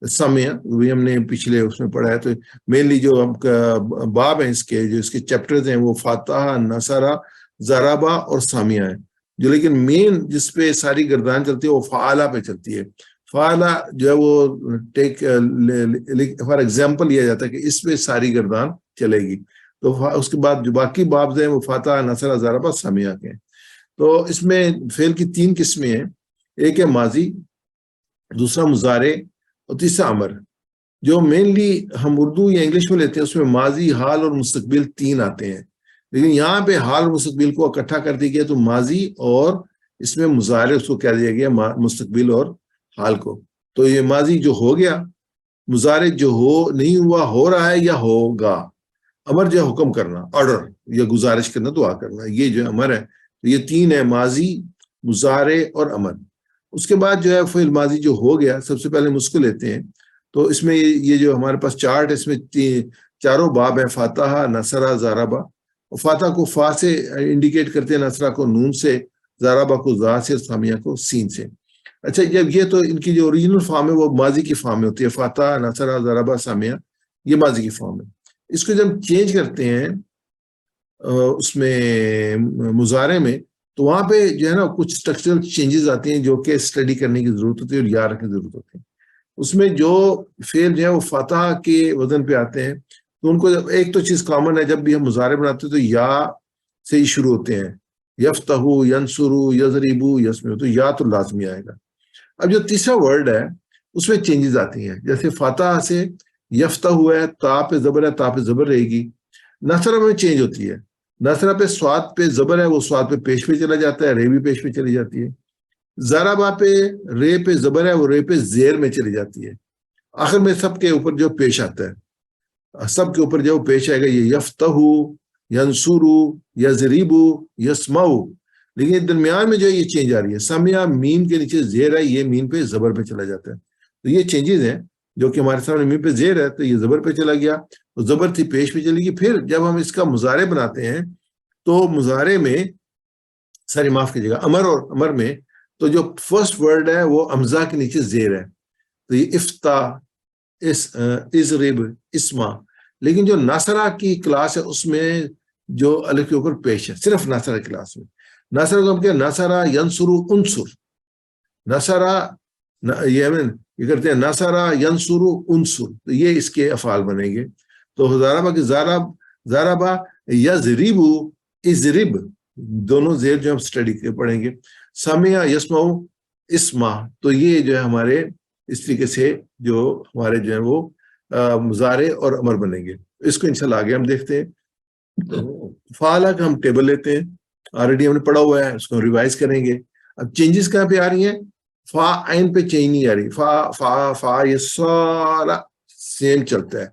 S2: سمع بھی ہم نے پچھلے اس میں پڑھا ہے. تو مینلی جو باب ہیں اس کے، جو اس کے چیپٹرز ہیں، وہ فتح، نصر، ضربہ اور سمع ہیں. جو لیکن مین جس پہ ساری گردان چلتی ہے وہ فعلہ پہ چلتی ہے. فعلہ جو ہے وہ فار ایگزامپل لیا جاتا ہے کہ اس پہ ساری گردان چلے گی. تو اس کے بعد جو باقی بابز ہیں وہ فتح، نصر، ضربہ، سمع کے ہیں. تو اس میں فعل کی 3 قسمیں ہیں، ایک ہے ماضی، دوسرا مضارع اور تیسرا امر. جو مینلی ہم اردو یا انگلش میں لیتے ہیں اس میں ماضی، حال اور مستقبل 3 آتے ہیں. لیکن یہاں پہ حال اور مستقبل کو اکٹھا کر دیا گیا، تو ماضی اور اس میں مضارع اس کو کہہ دیا گیا مستقبل اور حال کو. تو یہ ماضی جو ہو گیا، مضارع جو نہیں ہوا، ہو رہا ہے یا ہوگا. امر جو ہے حکم کرنا، آرڈر یا گزارش کرنا، دعا کرنا، یہ جو امر ہے. تو یہ 3 ہے، ماضی، مضارع اور امر. اس کے بعد جو ہے فعل ماضی جو ہو گیا، سب سے پہلے ہم اس کو لیتے ہیں. تو اس میں یہ جو ہمارے پاس چارٹ ہے، اس میں 4 باب ہیں، فتح، نصر، ضربہ. فاتح کو فا سے انڈیکیٹ کرتے ہیں، نصرہ کو نون سے، ضربہ کو ذا سے، سامیہ کو سین سے. اچھا، جب یہ تو ان کی جو اوریجنل فارم ہے وہ ماضی کی فارم میں ہوتی ہے، فاتح، نصرہ، ضربہ، سامیہ، یہ ماضی کی فارم ہے. اس کو جب چینج کرتے ہیں اس میں مضارع میں، تو وہاں پہ جو ہے نا کچھ اسٹرکچرل چینجز آتی ہیں جو کہ اسٹڈی کرنے کی ضرورت ہوتی ہے اور یاد رکھنے کی ضرورت ہوتی ہے. اس میں جو فعل جو ہے وہ فتح کے وزن پہ آتے ہیں، تو ان کو ایک تو چیز کامن ہے، جب بھی ہم مضارع بناتے ہیں تو یا سے ہی شروع ہوتے ہیں، یفتح، ینصر، یضرب، یسمع، تو یا تو لازمی آئے گا. اب جو تیسرا ورڈ ہے اس میں چینجز آتی ہیں، جیسے فتح سے یفتح ہوا ہے، تا پہ زبر ہے، تا پہ زبر رہے گی. نصرہ میں چینج ہوتی ہے، نصرہ پہ سواد پہ زبر ہے، وہ سواد پہ پیش پہ چلا جاتا ہے، رے بھی پیش پہ چلی جاتی ہے. ضربہ پہ رے پہ زبر ہے، وہ رے پہ زیر میں چلی جاتی ہے. آخر میں سب کے اوپر جو پیش آتا ہے، سب کے اوپر جو پیش آئے گا، یہ یفتح، ینصر، یضرب، یسمع. لیکن درمیان میں جو یہ چینج آ رہی ہے، سمع میم کے نیچے زیر ہے، یہ میم پہ زبر پہ چلا جاتا ہے. تو یہ چینجز ہیں جو کہ ہمارے سامنے میم پہ زیر ہے تو یہ زبر پہ چلا گیا، تو زبر تھی پیش پہ چلی گئی. پھر جب ہم اس کا مضارع بناتے ہیں تو مضارع میں، ساری معاف کیجیے گا، امر اور امر میں تو جو فرسٹ ورڈ ہے وہ امزہ کے نیچے زیر ہے، تو یہ افتح، اضرب، اسمع. لیکن جو نصرہ کی کلاس ہے اس میں جو الف کے اوپر پیش ہے، صرف نصرہ کلاس میں. نصرہ کو ہم کیا، نصرہ، ینصر، انصر. نصرہ یہ کرتے ہیں نصرہ، ینصر، انصر، تو یہ اس کے افعال بنیں گے. تو ضربہ کی ضربہ، یضرب، اضرب، دونوں زیر جو ہم اسٹڈی کے پڑھیں گے. سمع، یسمع، اسمع، تو یہ جو ہے ہمارے اس طریقے سے جو ہمارے جو ہے وہ مضارع اور امر بنیں گے. اس کو انشاءاللہ آگے ہم دیکھتے ہیں. فعلہ کا ہم ٹیبل لیتے ہیں، آلریڈی ہم نے پڑھا ہوا ہے، اس کو ریوائز کریں گے. اب چینجز کہاں پہ آ رہی ہیں؟ فا عین پہ چینج نہیں آ رہی، فا یہ سارا سیم چلتا ہے.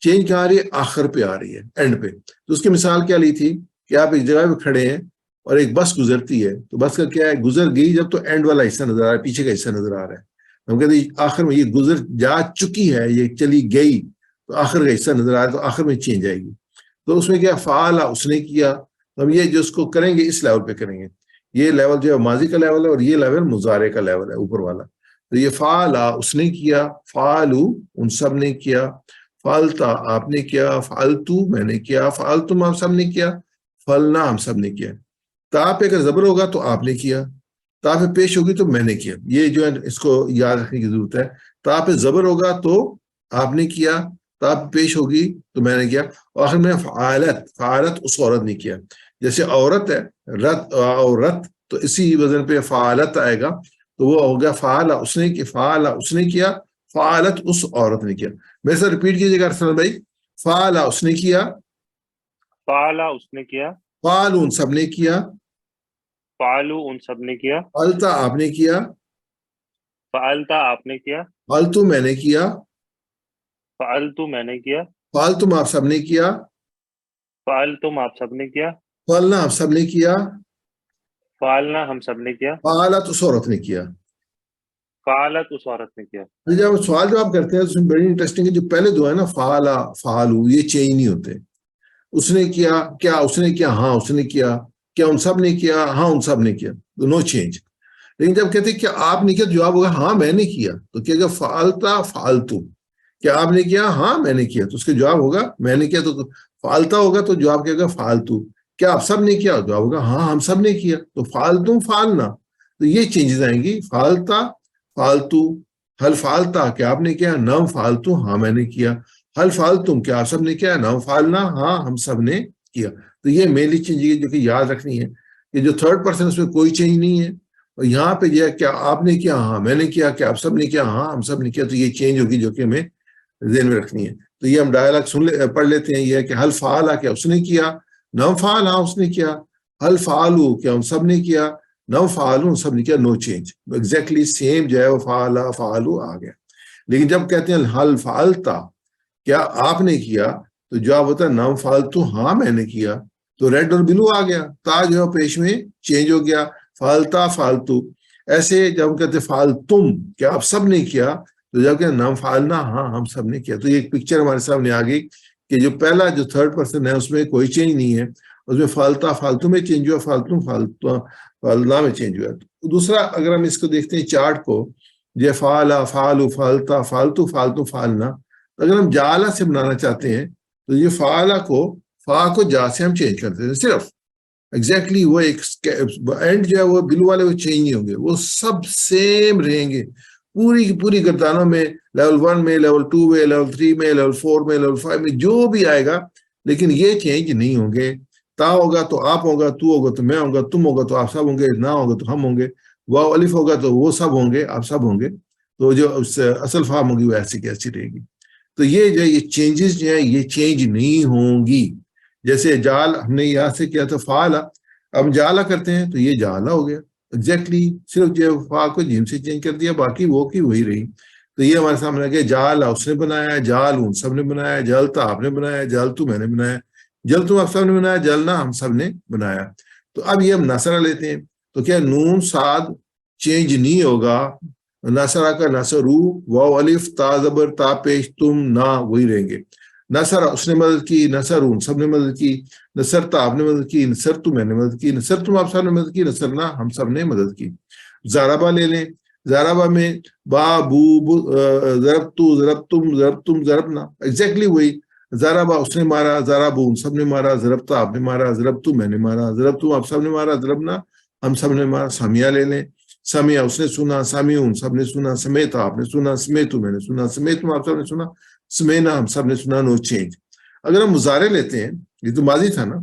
S2: چینج کہاں آ رہی ہے؟ آخر پہ آ رہی ہے، اینڈ پہ. تو اس کی مثال کیا لی تھی کہ آپ ایک جگہ پہ کھڑے ہیں اور ایک بس گزرتی ہے، تو بس کا کیا ہے، گزر گئی جب تو اینڈ والا حصہ نظر آ رہا ہے، پیچھے کا حصہ نظر آ رہا ہے. ہم کہتے ہیں آخر میں یہ گزر جا چکی ہے، یہ چلی گئی، تو آخر کا حصہ نظر آ رہا ہے، تو آخر میں چینج آئے گی. تو اس میں کیا، فعل، اس نے کیا. ہم یہ جو اس کو کریں گے اس لیول پہ کریں گے. یہ لیول جو ہے ماضی کا لیول ہے اور یہ لیول مضارع کا لیول ہے، اوپر والا. تو یہ فعل، اس نے کیا، فعلوا، ان سب نے کیا. فعلتا آپ نے کیا، فعلتو میں نے کیا، فعلتم آپ سب نے کیا، فعلنا ہم سب نے کیا. تا پہ اگر زبر ہوگا تو آپ نے کیا، تا پہ پیش ہوگی تو میں نے کیا. یہ جو ہے اس کو یاد رکھنے کی ضرورت ہے. تا پہ زبر ہوگا تو آپ نے کیا، تا پہ پیش ہوگی تو میں نے کیا. اور آخر میں فعالت اس عورت نے کیا. جیسے عورت ہے رت، عورت، تو اسی وزن پہ فعالت آئے گا تو وہ ہو گیا فعالہ اس نے کیا، فعالہ اس نے کیا، فعالت اس عورت نے کیا. میرے ساتھ ریپیٹ کیجیے گا ارسلان بھائی. فعالہ اس نے کیا،
S3: فعلا اس نے کیا،
S2: فعال ان سب نے کیا،
S3: فعلو ان سب نے کیا،
S2: فعلتا آپ نے کیا،
S3: فعلتا آپ نے کیا،
S2: فعلتو میں نے کیا،
S3: فعلتو میں نے کیا،
S2: فعلتم آپ سب نے کیا،
S3: فعلتم آپ سب نے کیا،
S2: فعلنا آپ سب نے کیا،
S3: فعلنا ہم سب نے کیا،
S2: فعالت اس عورت نے کیا.
S3: فعلت اس عورت نے کیا.
S2: جب سوال جواب کرتے ہیں اس میں بڑی انٹرسٹنگ ہے. جو پہلے دو ہے نا فعلا فعلو، یہ چینج نہیں ہوتے. اس نے کیا، کیا اس نے کیا، ہاں اس نے کیا، کیا ان سب نے کیا، ہاں ان سب نے کیا، نو چینج. لیکن جب کہتے ہیں کہ آپ نے کیا تو جواب ہوگا ہاں میں نے کیا. تو کیا فعلتا فعلتو، کیا آپ نے کیا، ہاں میں نے کیا، تو اس کے جواب ہوگا میں نے کیا. تو فعلتا ہوگا تو جواب کیا ہوگا فعلتو. کیا آپ سب نے کیا، جواب ہوگا ہاں ہم سب نے کیا. تو فعلتم فعلنا، تو یہ چینجز آئیں گی. فعلتا فعلتو، حل فعلتا کیا آپ نے کیا، نم فعلتو ہاں میں نے کیا، حل فعلتم کیا آپ سب نے کیا، نم فعلنا ہاں ہم سب نے کیا. تو یہ مینلی چینج جو کہ یاد رکھنی ہے کہ جو تھرڈ پرسن اس میں کوئی چینج نہیں ہے. اور یہاں پہ جو ہے کیا آپ نے کیا، ہاں میں نے کیا، کیا آپ سب نے کیا، ہاں ہم سب نے کیا. تو یہ چینج ہوگی جو کہ ہمیں ذہن میں رکھنی ہے. تو یہ ہم ڈائلاگ پڑھ لیتے ہیں. یہ ہے کہ حل فعلا کیا اس نے کیا، نم فعل ہاں اس نے کیا، حل فعلو کیا ان سب نے کیا، نو فعلو سب نے کیا. نو چینج، ایگزیکٹلی سیم جو ہے وہ فعلا فعلو آ گیا. لیکن جب کہتے ہیں حل فعلتا کیا آپ نے کیا تو جواب ہوتا ہے نو فعلتو ہاں میں نے کیا. تو ریڈ اور بلو آ گیا، تا جو ہے پیش میں چینج ہو گیا، فعلتا فعلتو. ایسے جب ہم کہتے ہیں فعلتم کیا آپ سب نے کیا تو جب کہ نام فعلنا ہاں ہم سب نے کیا. تو یہ ایک پکچر ہمارے سامنے آ گئی کہ جو پہلا جو تھرڈ پرسن ہے اس میں کوئی چینج نہیں ہے. اس میں فعلتا فالتو میں چینج ہوا، فالتو فالتو فعلنا میں چینج ہوا. دوسرا اگر ہم اس کو دیکھتے ہیں چارٹ کو، یہ فعلا فعلو فعلتا فالتو فالتو فعلنا، اگر ہم جعلا سے بنانا چاہتے ہیں تو یہ فعلا کو فا کو جا سے ہم چینج کرتے ہیں صرف. ایگزیکٹلی وہ ایک اینڈ جو ہے وہ بلو والے وہ چینج نہیں ہوں گے، وہ سب سیم رہیں گے پوری کی پوری گردانوں میں. لیول 1 میں، لیول 2 میں، لیول 3 میں، لیول 4 میں، لیول 5 میں جو بھی آئے گا، لیکن یہ چینج نہیں ہوں گے. تا ہوگا تو آپ ہوگا، تو ہوگا تو میں ہوں گا، تم ہوگا تو آپ سب ہوں گے، نہ ہوگا تو ہم ہوں گے، واو الف ہوگا تو وہ سب ہوں گے، آپ سب ہوں گے. تو جو اصل فارم ہوگی وہ ایسی کی ایسی رہے گی. تو یہ جو یہ چینجز جو ہیں یہ چینج نہیں ہوں گی. جیسے جال ہم نے یہاں سے کیا تھا فعلا، اب جالا کرتے ہیں تو یہ جالا ہو گیا. ایگزیکٹلی صرف جو فا کو جیم سے چینج کر دیا، باقی وہ کی وہی رہی. تو یہ ہمارے سامنے کہ جالا اس نے بنایا، جال ان سب نے بنایا، جلتا آپ نے بنایا، جلتو میں نے بنایا، جلتو آپ سب نے بنایا، جلنا ہم سب نے بنایا. تو اب یہ ہم نصرہ لیتے ہیں تو کیا نون ساد چینج نہیں ہوگا. نصرہ کا نصرو، واو الف تا زبر تا پیش تم نہ وہی رہیں گے. نصرہ اس نے مدد کی، نصر ان سب نے مدد کی، نصرتا آپ نے مدد کی، نصرتو میں نے مدد کی، نصرتم آپ سب نے مدد کی، نصرنا ہم سب نے مدد کی. ضربہ لے لیں، ضربہ میں با بو ضربتو ضربتم ضربتم ضربنا، ایگزیکٹلی وہی. ضربہ اس نے مارا، ضربو ان سب نے مارا، ضربتا آپ نے مارا، ضربتو میں نے مارا، ضربتم آپ سب نے مارا، ضربنا ہم سب نے مارا. سمیہ لے لیں، سمیہ اس نے سنا، سمیع ان سب نے سنا، سمیتا آپ نے سنا، سمیتو میں نے سنا، سمیتم آپ سب نے سنا، سمینا ہم سب نے سنا. نو چینج. اگر ہم مضارع لیتے ہیں، یہ تو ماضی تھا نا،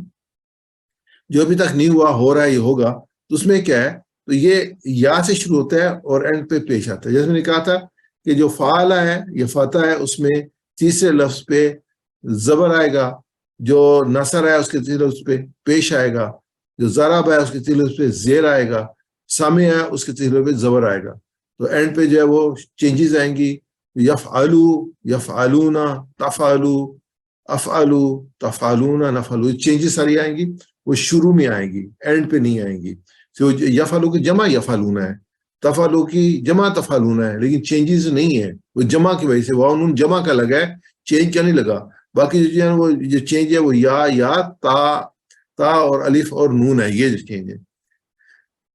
S2: جو ابھی تک نہیں ہوا ہو رہا ہے یہ ہوگا، تو اس میں کیا ہے تو یہ یا سے شروع ہوتا ہے اور اینڈ پہ پیش آتا ہے. جیسے میں نے کہا تھا کہ جو فعلا ہے یہ فتح ہے، اس میں تیسرے لفظ پہ زبر آئے گا، جو نصر ہے اس کے تیسرے لفظ پہ پیش آئے گا، جو ضرب ہے اس کے تیسرے لفظ پہ زیر آئے گا، سامع ہے اس کے تیسرے لفظ پہ زبر آئے گا. تو اینڈ پہ جو ہے وہ چینجز آئیں گی. یفعلو، یفعلون، تفعلو، افعلو، تفعلون، نفعلو، چینجز ساری آئیں گی. وہ شروع میں آئیں گی، اینڈ پہ نہیں آئیں گی. تو یفعلو کی جمع یفعلون ہے، تفعلو کی جمع تفعلون ہے، لیکن چینجز نہیں ہے. وہ جمع کی وجہ سے واو نون جمع کا لگا ہے، چینج کا نہیں لگا. باقی جو وہ جو چینج ہے وہ یا تا اور الف اور نون ہے، یہ جو چینج ہے.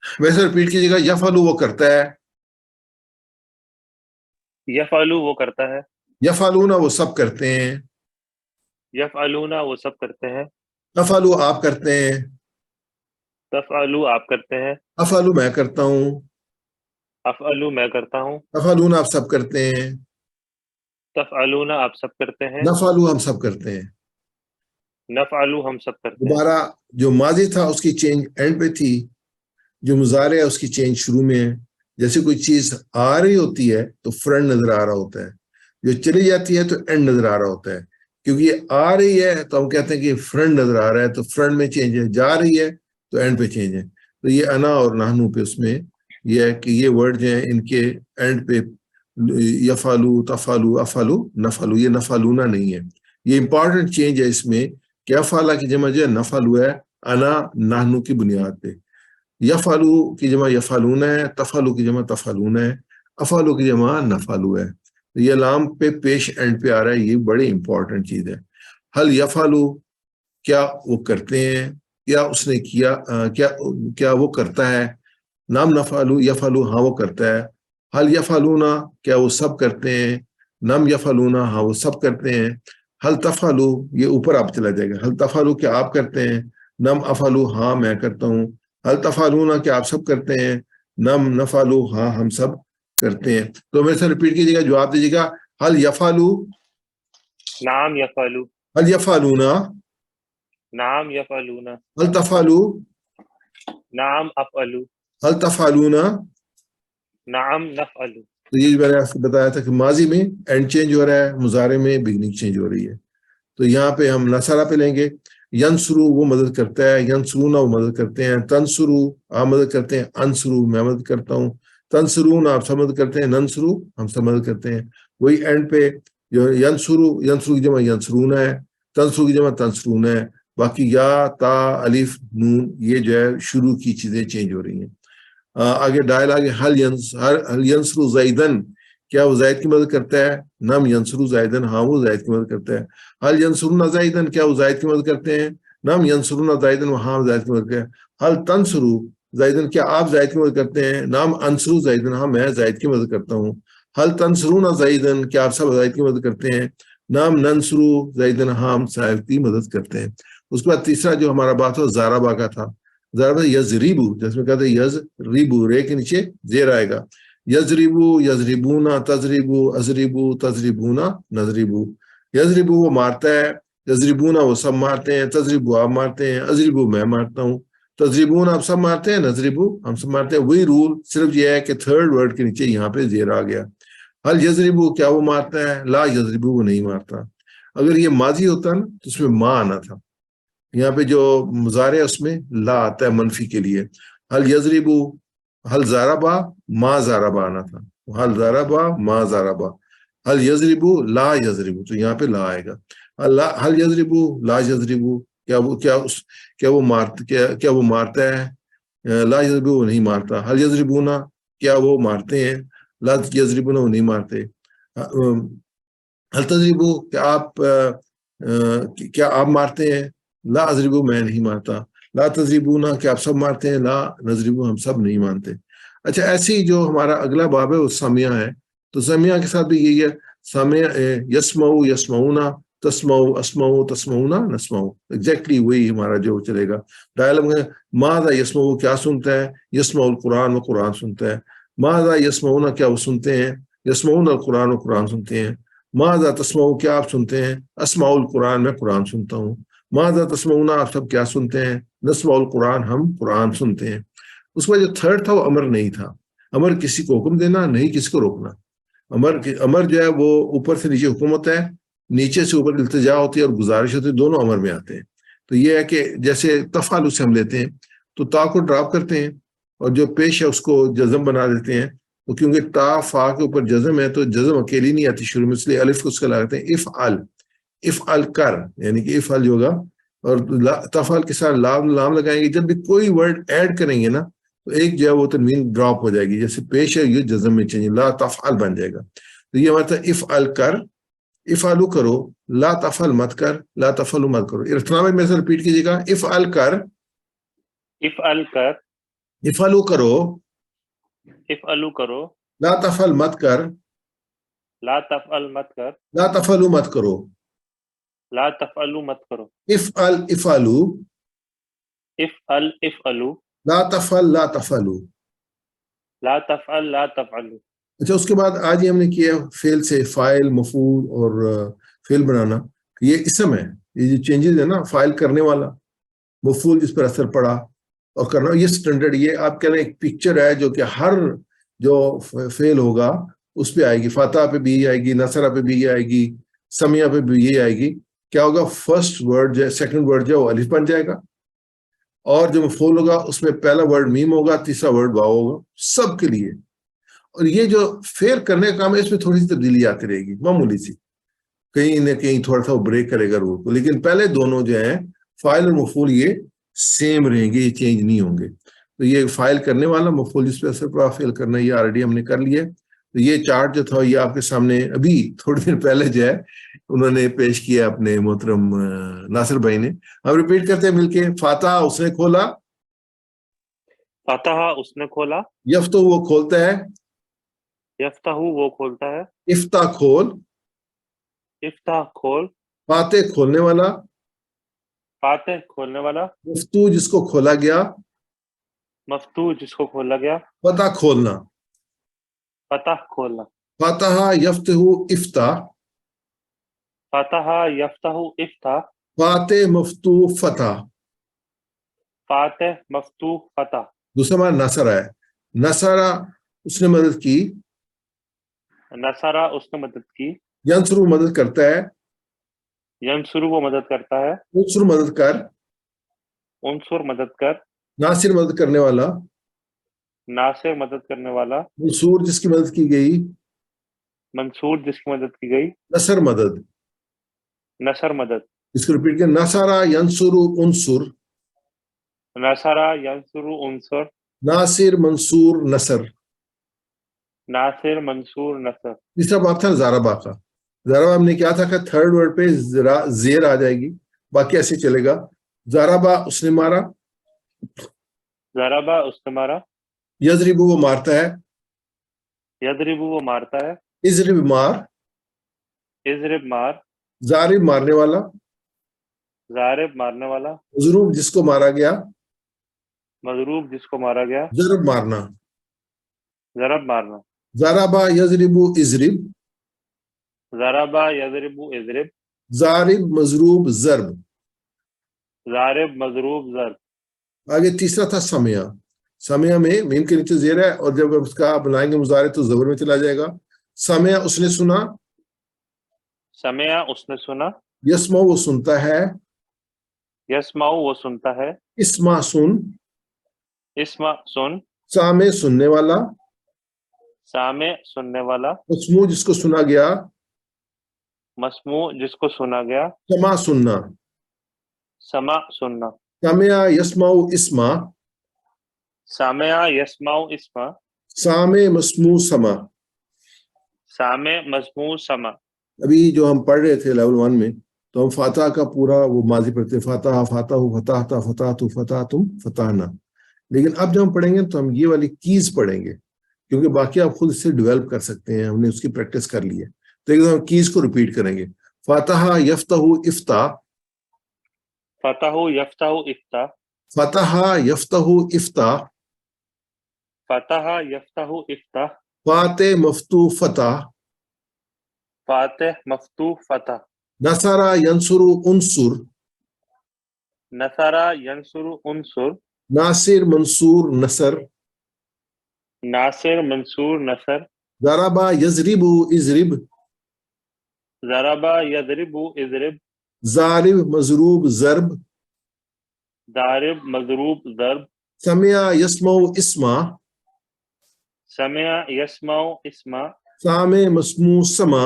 S2: ویسے ریپیٹ کیجیے گا. یفعلو وہ کرتا ہے،
S3: یفعلو وہ کرتا ہے،
S2: یفعلون وہ سب کرتے ہیں،
S3: یفعلون وہ سب کرتے ہیں،
S2: تفعلوا آپ کرتے ہیں،
S3: تفعلوا آپ کرتے ہیں،
S2: افعلوا میں کرتا ہوں،
S3: افعلوا میں کرتا ہوں،
S2: تفعلون آپ سب کرتے ہیں،
S3: تفعلون آپ سب کرتے ہیں،
S2: نفعلوا ہم سب کرتے ہیں۔
S3: نفعلوا ہم سب کرتے ہیں۔
S2: دوبارہ جو ماضی تھا اس کی چینج اینڈ پہ تھی، جو مضارع ہے اس کی چینج شروع میں ہے۔ جیسے کوئی چیز آ رہی ہوتی ہے تو فرنٹ نظر آ رہا ہوتا ہے، جو چلی جاتی ہے تو اینڈ نظر آ رہا ہوتا ہے۔ کیونکہ یہ آ رہی ہے تو ہم کہتے ہیں کہ فرنٹ نظر آ رہا ہے تو فرنٹ میں چینج ہے، جا رہی ہے تو اینڈ پہ چینج ہے۔ تو یہ انا اور نحنو پہ اس میں یہ ہے کہ یہ ورڈ جو ہیں ان کے اینڈ پہ یفعلو، تفعلو، افعلو، نفعلو، یہ نفعلونا نہیں ہے۔ یہ امپورٹنٹ چینج ہے اس میں کہ افعلا کی جمع جو ہے نفعلو ہے انا نحنو کی بنیاد پہ، یفعلو کی جمع یفعلون ہے، تفعلو کی جمع تفعلون ہے، افعلو کی جمع نفعلو ہے۔ یہ لام پہ پیش اینڈ پہ آ رہا ہے، یہ بڑی امپورٹنٹ چیز ہے۔ حل یفعلو کیا وہ کرتے ہیں، کیا اس نے کیا، کیا وہ کرتا ہے۔ نام نفعلو، یفعلو ہاں وہ کرتا ہے۔ حل یفعلونا کیا وہ سب کرتے ہیں، نم یفعلونا ہاں وہ سب کرتے ہیں۔ حل تفعلو یہ اوپر آپ چلا جائے گا، حل تفعلو کیا آپ کرتے ہیں، نم افعلو ہاں میں کرتا ہوں۔ حل تفعلونا کیا آپ سب کرتے ہیں، نم نفعلو ہاں ہم سب کرتے ہیں۔ تو میرے سے ریپیٹ کیجیے گا، جواب دیجیے گا۔ حل یفعلو،
S3: نعم یفعلو،
S2: حل یفعلونا،
S3: نعم یفعلون،
S2: حل تفعلو،
S3: نعم افعلو،
S2: حل تفعلونا۔
S3: نعم نفعلو۔
S2: تو یہ میں نے آپ کو بتایا تھا کہ ماضی میں اینڈ چینج ہو رہا ہے، مضارع میں بگننگ چینج ہو رہی ہے۔ تو یہاں پہ ہم نصرہ پہ لیں گے۔ ینصرو وہ مدد کرتا ہے، ینصرونا وہ مدد کرتے ہیں، تنصرو آپ مدد کرتے ہیں، انصرو میں مدد کرتا ہوں، تنصرون آپ سب مدد کرتے ہیں، ننصرو ہم سب مدد کرتے ہیں۔ وہی اینڈ پہ ینصرو، ینصرو کی جمع ینصرون ہے، تنصرو کی جمع تنصرون ہے۔ باقی یا، تا، الف، نون یہ جو ہے شروع کی چیزیں چینج ہو رہی ہیں۔ آگے ڈائل آگے حل ینصرو زیدن کیا وہ زید کی مدد کرتا ہے، نم ینصرو زیدن ہاں وہ زید کی مدد کرتا ہے۔ حل ینصرون زیدن کیا وہ زید کی مدد کرتے ہیں، نم ینصرون زیدن ہاں زید کی مدد کرتے ہیں۔ حل تنصرو زیدن کیا آپ زید کی مدد کرتے ہیں، نام انصرو زیدن ہاں میں زید کی مدد کرتا ہوں۔ حل تنصرون زیدن کیا آپ سب زید کی مدد کرتے ہیں، نام ننصرو زیدن ہاں ہم زید کی مدد کرتے ہیں۔ اس کے بعد تیسرا جو ہمارا بات ہو زاربا کا تھا، زاربا یزریبو جس میں کہتے ہیں یزریبو، رے کے نیچے زیر آئے گا، یزریبو، یزریبونا، تزریبو، ازریبو، تزریبونا، نزریبو۔ یزریبو وہ مارتا ہے، یزریبونا وہ سب مارتے ہیں، تزریبو آپ مارتے ہیں، ازریبو میں مارتا ہوں، تزریبون آپ سب مارتے ہیں، نزریبو ہم سب مارتے ہیں۔ وہی رول صرف یہ ہے کہ تھرڈ ورڈ کے نیچے یہاں پہ زیر آ گیا۔ حل یزریبو کیا وہ مارتا ہے، لا یزریبو وہ نہیں مارتا۔ اگر یہ ماضی ہوتا نا تو اس میں ما آنا تھا، یہاں پہ جو مضارع ہے اس میں لا آتا ہے منفی کے لیے۔ حل یزریبو، حل زاربا، ما زاربا آنا تھا، حل زاربا ما زاربا۔ حل یزریبو لا یزریبو تو یہاں پہ لا آئے گا۔ حل یزریبو لا یزریبو کیا وہ مارتا ہے، لا یزریبو وہ نہیں مارتا۔ حل یزریبونا کیا وہ مارتے ہیں، لا یزریبونا وہ نہیں مارتے۔ حل تزریبو کیا آپ مارتے ہیں، لا ازریبو میں نہیں مارتا۔ لا تزریبونا کیا آپ سب مارتے ہیں، لا نزریبو ہم سب نہیں مانتے۔ اچھا ایسے ہی جو ہمارا اگلا باب ہے وہ سمیہ ہے، تو سمیہ کے ساتھ بھی یہی ہے، سمیہ یسمعو یسمعونا، تسمعو اسمعو تسمعونا نسمعو، ایگزیکٹلی وہی ہمارا جو چلے گا۔ ڈائلگ میں ماذا یسمعو کیا سنتا ہے، یسمعو القرآن و قرآن سنتا ہے۔ ماذا یسمعونا کیا وہ سنتے ہیں، یسمعون القرآن و قرآن سنتے ہیں۔ ماذا تسمعو کیا آپ سنتے ہیں، اسمع القرآن میں قرآن سنتا ہوں۔ ماذا تسمعونا آپ سب کیا سنتے ہیں، نسمع القرآن ہم قرآن سنتے ہیں۔ اس میں جو تھرڈ تھا وہ امر نہیں تھا، امر کسی کو حکم دینا نہیں کسی کو روکنا۔ امر جو ہے وہ اوپر سے نیچے حکم ہوتا ہے، نیچے سے اوپر التجا ہوتی ہے اور گزارش ہوتی ہے، دونوں امر میں آتے ہیں۔ تو یہ ہے کہ جیسے تفعل سے ہم لیتے ہیں تو تا کو ڈراپ کرتے ہیں اور جو پیش ہے اس کو جزم بنا دیتے ہیں، تو کیونکہ تا فا کے اوپر جزم ہے تو جزم اکیلی نہیں آتی شروع میں، اس لیے الف کو اس کا لگاتے ہیں افعل، افعل کر، یعنی کہ افعل جو ہوگا، اور تفعل کے ساتھ لام لگائیں گے۔ جب بھی کوئی ورڈ ایڈ کریں گے نا تو ایک جو ہے وہ تنوین ڈراپ ہو جائے گی، جیسے پیش ہے یہ جزم میں چینج، لا تفعل بن جائے گا۔ تو یہ ہمارا افعل کر، افعلو کرو، لا تفعل مت کر، لا تفعلو مت کرو۔ ارتنا میں سے ریپیٹ کیجیے گا، افعل کر،
S3: افعل کر،
S2: افعلو کرو،
S3: افعلو کرو،
S2: لا تفعل مت کر،
S3: لا تفعل مت کر,
S2: لا تفعلوا مت کرو,
S3: لا تفعلوا مت کرو,
S2: افعل افعلوا,
S3: افعل افعلوا,
S2: لا تفعل لا تفعلوا.
S3: لا تفعل لا تفعلوا.
S2: اچھا اس کے بعد آج ہی ہم نے کیا فعل سے فاعل مفعول اور فعل بنانا. یہ اسم ہے, یہ جو چینجز ہے نا, فاعل کرنے والا, مفعول جس پر اثر پڑا اور کرنا, یہ سٹینڈرڈ, یہ آپ کہہ رہے ہیں ایک پکچر ہے جو کہ ہر جو فعل ہوگا اس پہ آئے گی. فاتحہ پہ بھی یہ آئے گی, نصرہ پہ بھی یہ آئے گی, سمیہ پہ بھی یہ آئے گی. کیا ہوگا, فرسٹ ورڈ جو ہے, سیکنڈ ورڈ جو ہے وہ الف بن جائے گا, اور جو مفعول ہوگا اس میں پہلا ورڈ میم ہوگا, تیسرا ورڈ واو ہوگا, سب کے لیے. اور یہ جو فعل کرنے کا کام ہے اس میں تھوڑی سی تبدیلی آتی رہے گی, معمولی سی, کہیں نہ کہیں تھوڑا سا وہ بریک کرے گا رول کو, لیکن پہلے دونوں جو ہیں فاعل اور مفعول یہ سیم رہیں گے, یہ چینج نہیں ہوں گے. تو یہ فاعل کرنے والا, مفعول جس پہ اثر پڑا, فعل کرنا, یہ آلریڈی ہم نے کر لیا. تو یہ چارٹ جو تھا یہ آپ کے سامنے ابھی تھوڑی دیر پہلے جو ہے انہوں نے پیش کیا اپنے محترم ناصر بھائی نے. ہم ریپیٹ کرتے ہیں مل کے. فاتحہ اس نے کھولا,
S3: فاتحہ اس نے کھولا,
S2: یفتح وہ کھولتا ہے,
S3: یفتح وہ کھولتا ہے,
S2: افتح کھول,
S3: افتح کھول,
S2: فاتح کھولنے والا,
S3: فاتح کھولنے والا,
S2: مفتوح جس کو کھولا گیا,
S3: مفتوح جس کو کھولا گیا,
S2: فتح کھولنا.
S3: فتح کھولنا.
S2: فاتحہ یفتح افتح,
S3: فاتحہ یفتح افتح,
S2: فاتح مفتوح فتح.
S3: فاتح مفتوح فتح.
S2: دوسرا ہمارا نصرہ ہے, نصرہ اس نے مدد کی,
S3: نصرہ اس نے مدد کی,
S2: ینصر مدد کرتا ہے,
S3: ینصر وہ مدد کرتا ہے,
S2: انصر مدد کر,
S3: انصر مدد کر,
S2: ناصر مدد کرنے والا,
S3: ناصر مدد کرنے والا,
S2: منصور جس کی مدد کی گئی,
S3: منصور جس کی مدد کی گئی,
S2: نصر مدد.
S3: نصر مدد.
S2: اس کو ریپیٹ کر, نصرہ ینصر انصر,
S3: نصرہ ینصر انصر,
S2: ناصر منصور نصر.
S3: ناصر منصور نصر.
S2: تیسرا بات تھا ضربہ کا. ضربہ ہم نے کیا تھا کہ تھرڈ ورڈ پہ زیر آ جائے گی, باقی ایسے چلے گا. ضربہ اس نے مارا,
S3: ضربہ اس نے مارا,
S2: یضرب وہ مارتا ہے,
S3: یضرب وہ مارتا ہے,
S2: اضرب مار,
S3: اضرب مار,
S2: ضارب مارنے والا,
S3: ضارب مارنے والا,
S2: مضروب جس کو مارا گیا,
S3: مضروب جس کو مارا گیا,
S2: ضرب مارنا.
S3: ضرب مارنا.
S2: ضربہ یضرب اضرب,
S3: ضربہ یضرب اضرب,
S2: ضارب مضروب ضرب.
S3: ضارب مضروب ضرب.
S2: آگے تیسرا تھا سمیہ. سمیہ میں میم کے نیچے زیر ہے, اور جب اس کا بنائیں گے مضارع تو زبر میں چلا جائے گا. سمیہ اس نے سنا,
S3: سمیہ اس نے سنا,
S2: یسمع وہ سنتا ہے,
S3: یسمع وہ سنتا ہے,
S2: اسمع سن,
S3: اسمع سن,
S2: سامع سننے والا,
S3: سامع سننے والا,
S2: مسموع جس کو سنا گیا,
S3: مسموع جس کو سنا گیا,
S2: سمع سننا.
S3: سمع سننا.
S2: سمع یسمع اسمع,
S3: سامع یسمع اسمع,
S2: سامع مسموع سمع.
S3: سامع مسموع سمع.
S2: ابھی جو ہم پڑھ رہے تھے لیول 1 میں, تو ہم فاتحہ کا پورا وہ ماضی پڑھتے, فاتحہ فاتح فتحت فتحت فتحتم فتحنا. لیکن اب جب ہم پڑھیں گے تو ہم یہ والی کیز پڑھیں گے, کیونکہ باقی آپ خود سے ڈیولپ کر سکتے ہیں, ہم نے اس کی پریکٹس کر لی ہے. تو ایک دم ہم کیز کو ریپیٹ کریں گے. فاتحہ یفتح افتح,
S3: فتح یفتح افتح,
S2: فتحہ یفتح افتح,
S3: فتح یفتح افتح,
S2: فاتح مفتوح فتح,
S3: فاتح مفتوح فتح,
S2: نصرہ ینصر انصر,
S3: نصرہ ینصر انصر,
S2: ناصر منصور نصر,
S3: ناصر منصور نصر,
S2: ضربہ یضرب اضرب,
S3: ضربہ یضرب اضرب,
S2: ضارب مضروب ضرب,
S3: ضارب مضروب ضرب,
S2: سمع یسمع اسمع,
S3: سمع یسمع اسمع,
S2: سامع مسموع سمع.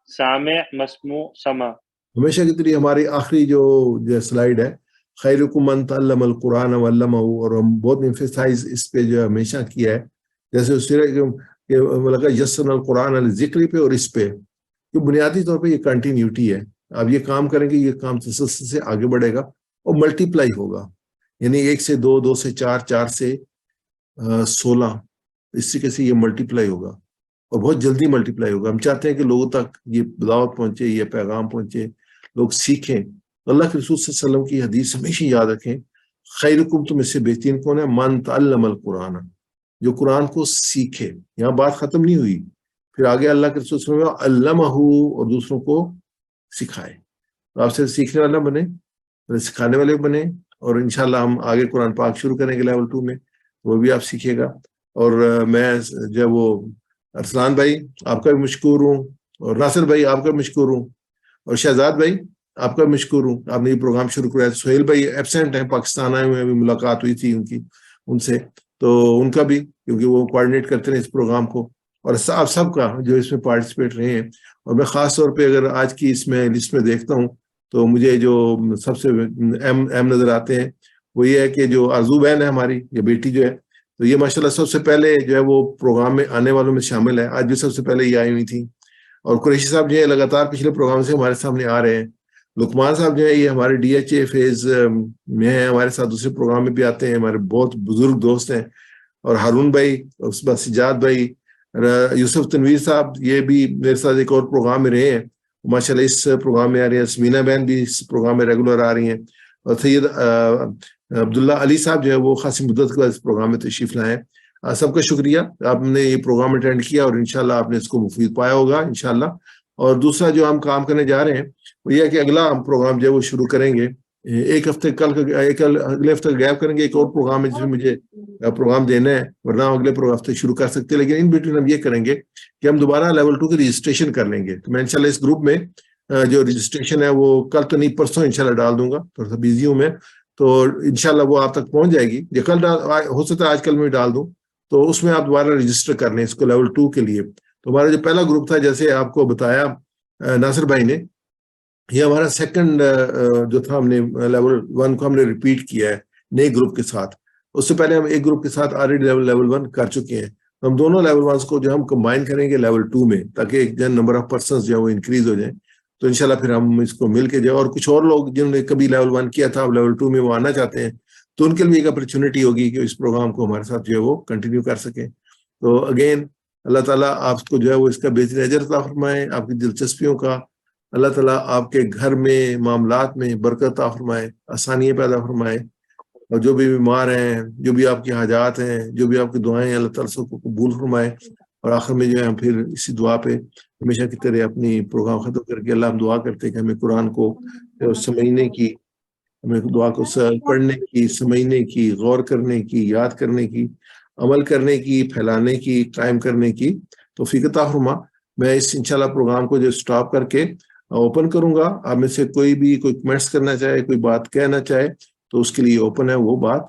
S3: سامع مسموع سمع.
S2: ہمیشہ کی طرح ہماری آخری جو سلائیڈ ہے, خیرکم من تعلم القرآن وعلمہ, اور ہم بہت ایمفیسائز اس پہ جو ہمیشہ کیا ہے, جیسے یسرنا القرآن الذکر پہ اور اس پہ, کہ بنیادی طور پہ یہ کنٹینیوٹی ہے. اب یہ کام کریں گے, یہ کام تسلسل سے آگے بڑھے گا اور ملٹی پلائی ہوگا, یعنی 1 سے 2, 2 سے 4, 4 سے 16, اس طریقے سے یہ ملٹی پلائی ہوگا. اور بہت جلدی ملٹیپلائی ہوگا. ہم چاہتے ہیں کہ لوگوں تک یہ دعوت پہنچے, یہ پیغام پہنچے, لوگ سیکھیں. اللہ کے رسول صلی اللہ علیہ وسلم کی حدیث ہمیشہ یاد رکھیں, خیرکم تم اس سے بہترین کون ہے, من تعلم القرآن, جو قرآن کو سیکھے. یہاں بات ختم نہیں ہوئی, پھر آگے اللہ کے رسول صلی اللہ علیہ وسلم علمہ, اور دوسروں کو سکھائے. آپ سے سیکھنے والا بنے, سکھانے والے بنے, اور انشاءاللہ ہم آگے قرآن پاک شروع کریں گے لیول 2 میں, وہ بھی آپ سیکھیے گا. اور میں جو وہ ارسلان بھائی آپ کا بھی مشکور ہوں, اور ناصر بھائی آپ کا بھی مشکور ہوں, اور شہزاد بھائی آپ کا بھی مشکور ہوں, آپ نے یہ پروگرام شروع کرایا. سہیل بھائی ایبسینٹ ہیں, پاکستان آئے ہوئے ہیں, ابھی ملاقات ہوئی تھی ان سے, تو ان کا بھی, کیونکہ وہ کوآرڈینیٹ کرتے ہیں اس پروگرام کو, اور آپ سب کا جو اس میں پارٹیسپیٹ رہے ہیں. اور میں خاص طور پہ اگر آج کی اس میں لسٹ میں دیکھتا ہوں تو مجھے جو سب سے اہم نظر آتے ہیں وہ یہ ہے کہ جو آرزو بہن ہے ہماری, یہ بیٹی جو ہے, تو یہ ماشاءاللہ سب سے پہلے جو ہے وہ پروگرام میں آنے والوں میں شامل ہے. آج بھی سب سے پہلے یہ آئی ہوئی تھیں. اور قریشی صاحب جو ہے لگاتار پچھلے پروگرام سے ہمارے سامنے آ رہے ہیں. لقمان صاحب جو ہے یہ ہمارے ڈی ایچ اے فیز میں ہیں, ہمارے ساتھ دوسرے پروگرام میں بھی آتے ہیں, ہمارے بہت بزرگ دوست ہیں. اور ہارون بھائی, اور اس کے بعد سجاد بھائی, یوسف تنویر صاحب, یہ بھی میرے ساتھ ایک اور پروگرام میں رہے ہیں, ماشاءاللہ اس پروگرام میں آ رہی ہیں. سمینا بہن بھی اس پروگرام میں ریگولر آ رہی ہیں. اور سید عبداللہ علی صاحب جو ہے وہ خاصی مدت کے بعد اس پروگرام میں تشریف لائے ہیں. سب کا شکریہ, آپ نے یہ پروگرام اٹینڈ کیا, اور انشاءاللہ آپ نے اس کو مفید پایا ہوگا انشاءاللہ. اور دوسرا جو ہم کام کرنے جا رہے ہیں وہ یہ ہے کہ اگلا ہم پروگرام جو ہے وہ شروع کریں گے ایک ہفتے, اگلے ہفتے گیپ کریں گے. ایک اور پروگرام ہے جس میں مجھے پروگرام دینا ہے, ورنہ اگلے ہفتے شروع کر سکتے ہیں, لیکن ان بٹوین ہم یہ کریں گے کہ ہم دوبارہ لیول 2 کی رجسٹریشن کر لیں گے. تو میں انشاءاللہ اس گروپ میں جو رجسٹریشن ہے وہ کل تو نہیں, پرسوں انشاءاللہ ڈال دوں گا, تھوڑا سا بیزی ہوں میں, تو انشاءاللہ وہ آپ تک پہنچ جائے گی. یہ کل ہو سکتا ہے آج کل میں ڈال دوں, تو اس میں آپ دوبارہ رجسٹر کر لیں اس کو لیول 2 کے لیے. تو ہمارا جو پہلا گروپ تھا, جیسے آپ کو بتایا ناصر بھائی نے, یہ ہمارا سیکنڈ جو تھا, ہم نے لیول 1 کو ہم نے ریپیٹ کیا ہے نئے گروپ کے ساتھ. اس سے پہلے ہم ایک گروپ کے ساتھ آلریڈی لیول 1 کر چکے ہیں. ہم دونوں لیول 1 کو جو ہم کمبائن کریں گے لیول 2 میں, تاکہ ایک نمبر آف پرسنز جو ہے وہ انکریز ہو جائیں. تو انشاءاللہ پھر ہم اس کو مل کے جائیں, اور کچھ اور لوگ جنہوں نے کبھی لیول 1 کیا تھا لیول 2 میں وہ آنا چاہتے ہیں, تو ان کے لیے ایک اپرچونٹی ہوگی کہ اس پروگرام کو ہمارے ساتھ جو ہے وہ کنٹینیو کر سکیں. تو اگین اللہ تعالیٰ آپ کو جو ہے وہ اس کا بہترین اجر عطا فرمائے, آپ کی دلچسپیوں کا. اللہ تعالیٰ آپ کے گھر میں معاملات میں برکت عطا فرمائے, آسانیاں پیدا فرمائے, اور جو بھی بیمار ہیں, جو بھی آپ کی حاجات ہیں, جو بھی آپ کی دعائیں ہیں, اللہ تعالیٰ سب کو قبول فرمائے. اور آخر میں جو ہے ہم پھر اسی دعا پہ ہمیشہ کی طرح اپنی پروگرام ختم کر کے اللہ ہم دعا کرتے ہیں کہ ہمیں قرآن کو سمجھنے کی, ہمیں دعا کو پڑھنے کی, سمجھنے کی, غور کرنے کی, یاد کرنے کی, عمل کرنے کی, پھیلانے کی, قائم کرنے کی توفیق عطا فرما. میں اس انشاءاللہ پروگرام کو جو سٹاپ کر کے اوپن کروں گا, آپ میں سے کوئی بھی کوئی کمنٹس کرنا چاہے, کوئی بات کہنا چاہے, تو اس کے لیے اوپن ہے وہ بات.